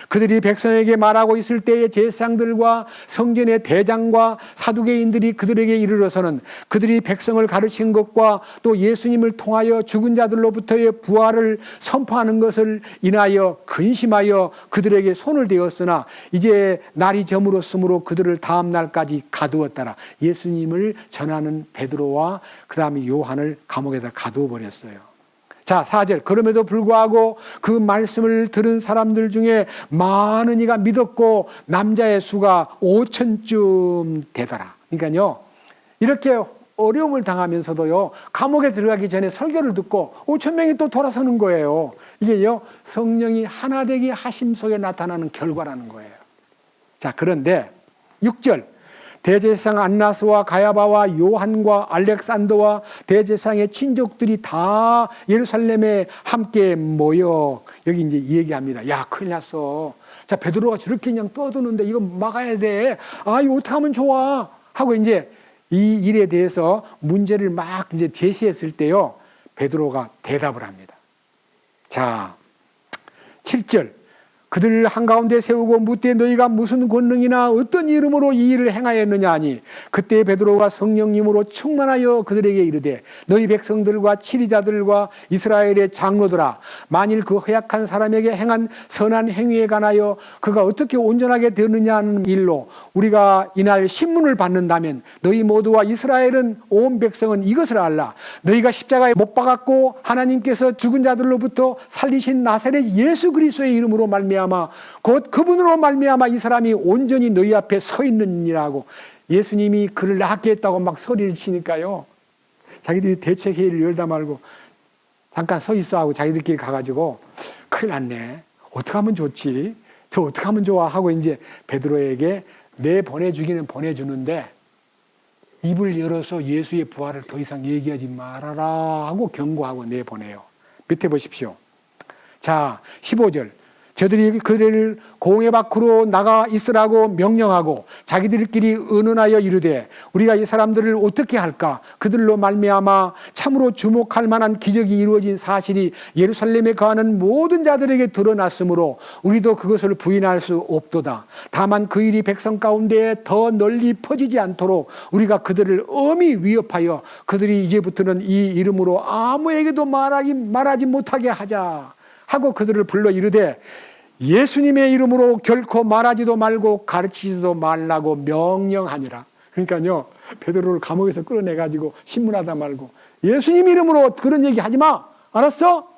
그들이 백성에게 말하고 있을 때에 제사장들과 성전의 대장과 사두개인들이 그들에게 이르러서는 그들이 백성을 가르친 것과 또 예수님을 통하여 죽은 자들로부터의 부활을 선포하는 것을 인하여 근심하여 그들에게 손을 대었으나 이제 날이 저물었으므로 그들을 다음 날까지 가두었더라. 예수님을 전하는 베드로와 그 다음에 요한을 감옥에다 가두어 버렸어요. 자, 4절. 그럼에도 불구하고 그 말씀을 들은 사람들 중에 많은 이가 믿었고 남자의 수가 5천쯤 되더라. 그러니까요, 이렇게 어려움을 당하면서도요, 감옥에 들어가기 전에 설교를 듣고 5천 명이 또 돌아서는 거예요. 이게요, 성령이 하나 되기 하심 속에 나타나는 결과라는 거예요. 자, 그런데 6절. 대제사장 안나스와 가야바와 요한과 알렉산더와 대제사장의 친족들이 다 예루살렘에 함께 모여 여기 이제 얘기합니다. 야, 큰일 났어. 자, 베드로가 저렇게 그냥 떠드는데 이거 막아야 돼. 아, 이거 어떻게 하면 좋아? 하고 이제 이 일에 대해서 문제를 막 이제 제시했을 때요, 베드로가 대답을 합니다. 자, 7절. 그들을 한가운데 세우고 묻되 너희가 무슨 권능이나 어떤 이름으로 이 일을 행하였느냐 하니 그때 베드로가 성령님으로 충만하여 그들에게 이르되 너희 백성들과 치리자들과 이스라엘의 장로들아, 만일 그 허약한 사람에게 행한 선한 행위에 관하여 그가 어떻게 온전하게 되느냐 하는 일로 우리가 이날 신문을 받는다면 너희 모두와 이스라엘은 온 백성은 이것을 알라. 너희가 십자가에 못 박았고 하나님께서 죽은 자들로부터 살리신 나사렛 예수 그리스도의 이름으로 말미암아 곧 그분으로 말미암아 이 사람이 온전히 너희 앞에 서 있느니라고. 예수님이 그를 낫게 했다고 막 소리를 치니까요, 자기들이 대책회의를 열다 말고 잠깐 서 있어 하고 자기들끼리 가가지고 큰일 났네, 어떻게 하면 좋지, 저 어떻게 하면 좋아 하고 이제 베드로에게 내보내주기는 보내주는데 입을 열어서 예수의 부활을 더 이상 얘기하지 말아라 하고 경고하고 내보내요. 밑에 보십시오. 자, 15절. 저들이 그를 공회 밖으로 나가 있으라고 명령하고 자기들끼리 의논하여 이르되 우리가 이 사람들을 어떻게 할까? 그들로 말미암아 참으로 주목할 만한 기적이 이루어진 사실이 예루살렘에 거하는 모든 자들에게 드러났으므로 우리도 그것을 부인할 수 없도다. 다만 그 일이 백성 가운데 더 널리 퍼지지 않도록 우리가 그들을 엄히 위협하여 그들이 이제부터는 이 이름으로 아무에게도 말하지 못하게 하자 하고 그들을 불러 이르되 예수님의 이름으로 결코 말하지도 말고 가르치지도 말라고 명령하니라. 그러니까요, 베드로를 감옥에서 끌어내가지고 신문하다 말고 예수님 이름으로 그런 얘기 하지 마. 알았어?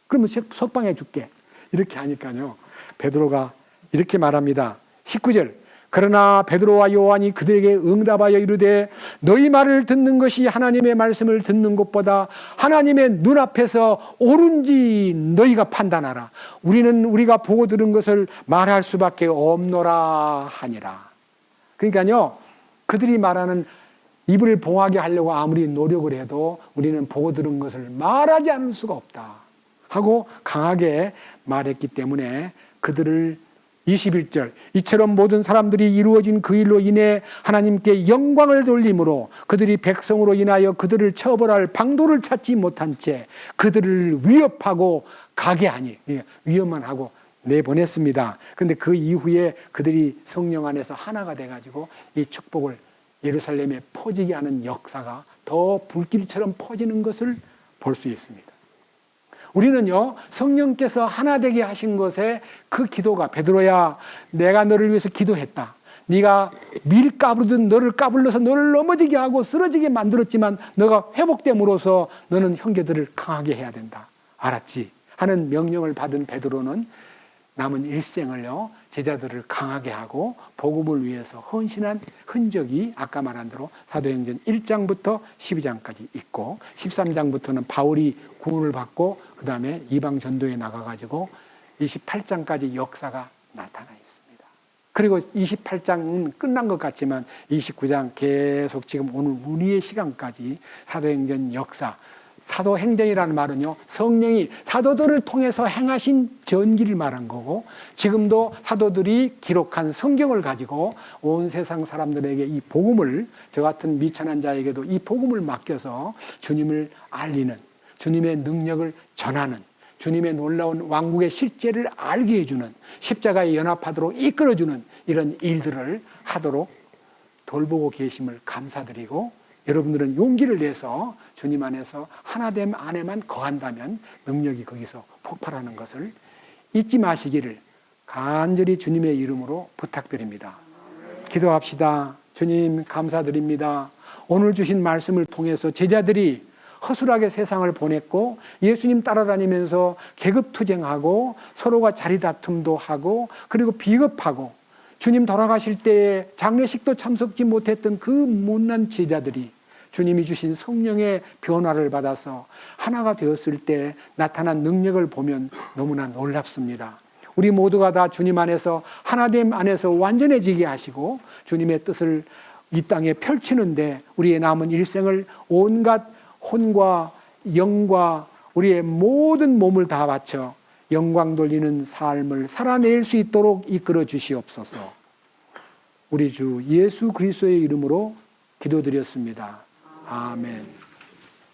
그러면 석방해 줄게. 이렇게 하니까요, 베드로가 이렇게 말합니다. 19절. 그러나 베드로와 요한이 그들에게 응답하여 이르되 너희 말을 듣는 것이 하나님의 말씀을 듣는 것보다 하나님의 눈앞에서 옳은지 너희가 판단하라. 우리는 우리가 보고 들은 것을 말할 수밖에 없노라 하니라. 그러니까요, 그들이 말하는 입을 봉하게 하려고 아무리 노력을 해도 우리는 보고 들은 것을 말하지 않을 수가 없다 하고 강하게 말했기 때문에 그들을 21절. 이처럼 모든 사람들이 이루어진 그 일로 인해 하나님께 영광을 돌림으로 그들이 백성으로 인하여 그들을 처벌할 방도를 찾지 못한 채 그들을 위협하고 가게 하니, 위협만 하고 내보냈습니다. 그런데 그 이후에 그들이 성령 안에서 하나가 돼가지고 이 축복을 예루살렘에 퍼지게 하는 역사가 더 불길처럼 퍼지는 것을 볼 수 있습니다. 우리는요, 성령께서 하나 되게 하신 것에 그 기도가, 베드로야, 내가 너를 위해서 기도했다. 네가 밀 까부르듯 너를 까불러서 너를 넘어지게 하고 쓰러지게 만들었지만 너가 회복됨으로써 너는 형제들을 강하게 해야 된다. 알았지? 하는 명령을 받은 베드로는 남은 일생을요, 제자들을 강하게 하고 복음을 위해서 헌신한 흔적이 아까 말한 대로 사도행전 1장부터 12장까지 있고 13장부터는 바울이 구원을 받고 그 다음에 이방 전도에 나가가지고 28장까지 역사가 나타나 있습니다. 그리고 28장은 끝난 것 같지만 29장 계속 지금 오늘 우리의 시간까지 사도행전 역사, 사도행전이라는 말은요, 성령이 사도들을 통해서 행하신 전기를 말한 거고, 지금도 사도들이 기록한 성경을 가지고 온 세상 사람들에게 이 복음을, 저 같은 미천한 자에게도 이 복음을 맡겨서 주님을 알리는, 주님의 능력을 전하는, 주님의 놀라운 왕국의 실제를 알게 해주는, 십자가에 연합하도록 이끌어주는 이런 일들을 하도록 돌보고 계심을 감사드리고, 여러분들은 용기를 내서 주님 안에서 하나됨 안에만 거한다면 능력이 거기서 폭발하는 것을 잊지 마시기를 간절히 주님의 이름으로 부탁드립니다. 기도합시다. 주님 감사드립니다. 오늘 주신 말씀을 통해서 제자들이 허술하게 세상을 보냈고 예수님 따라다니면서 계급투쟁하고 서로가 자리다툼도 하고 그리고 비겁하고 주님 돌아가실 때에 장례식도 참석지 못했던 그 못난 제자들이 주님이 주신 성령의 변화를 받아서 하나가 되었을 때 나타난 능력을 보면 너무나 놀랍습니다. 우리 모두가 다 주님 안에서 하나됨 안에서 완전해지게 하시고 주님의 뜻을 이 땅에 펼치는데 우리의 남은 일생을 온갖 혼과 영과 우리의 모든 몸을 다 바쳐 영광 돌리는 삶을 살아낼 수 있도록 이끌어 주시옵소서. 우리 주 예수 그리스도의 이름으로 기도드렸습니다. 아멘.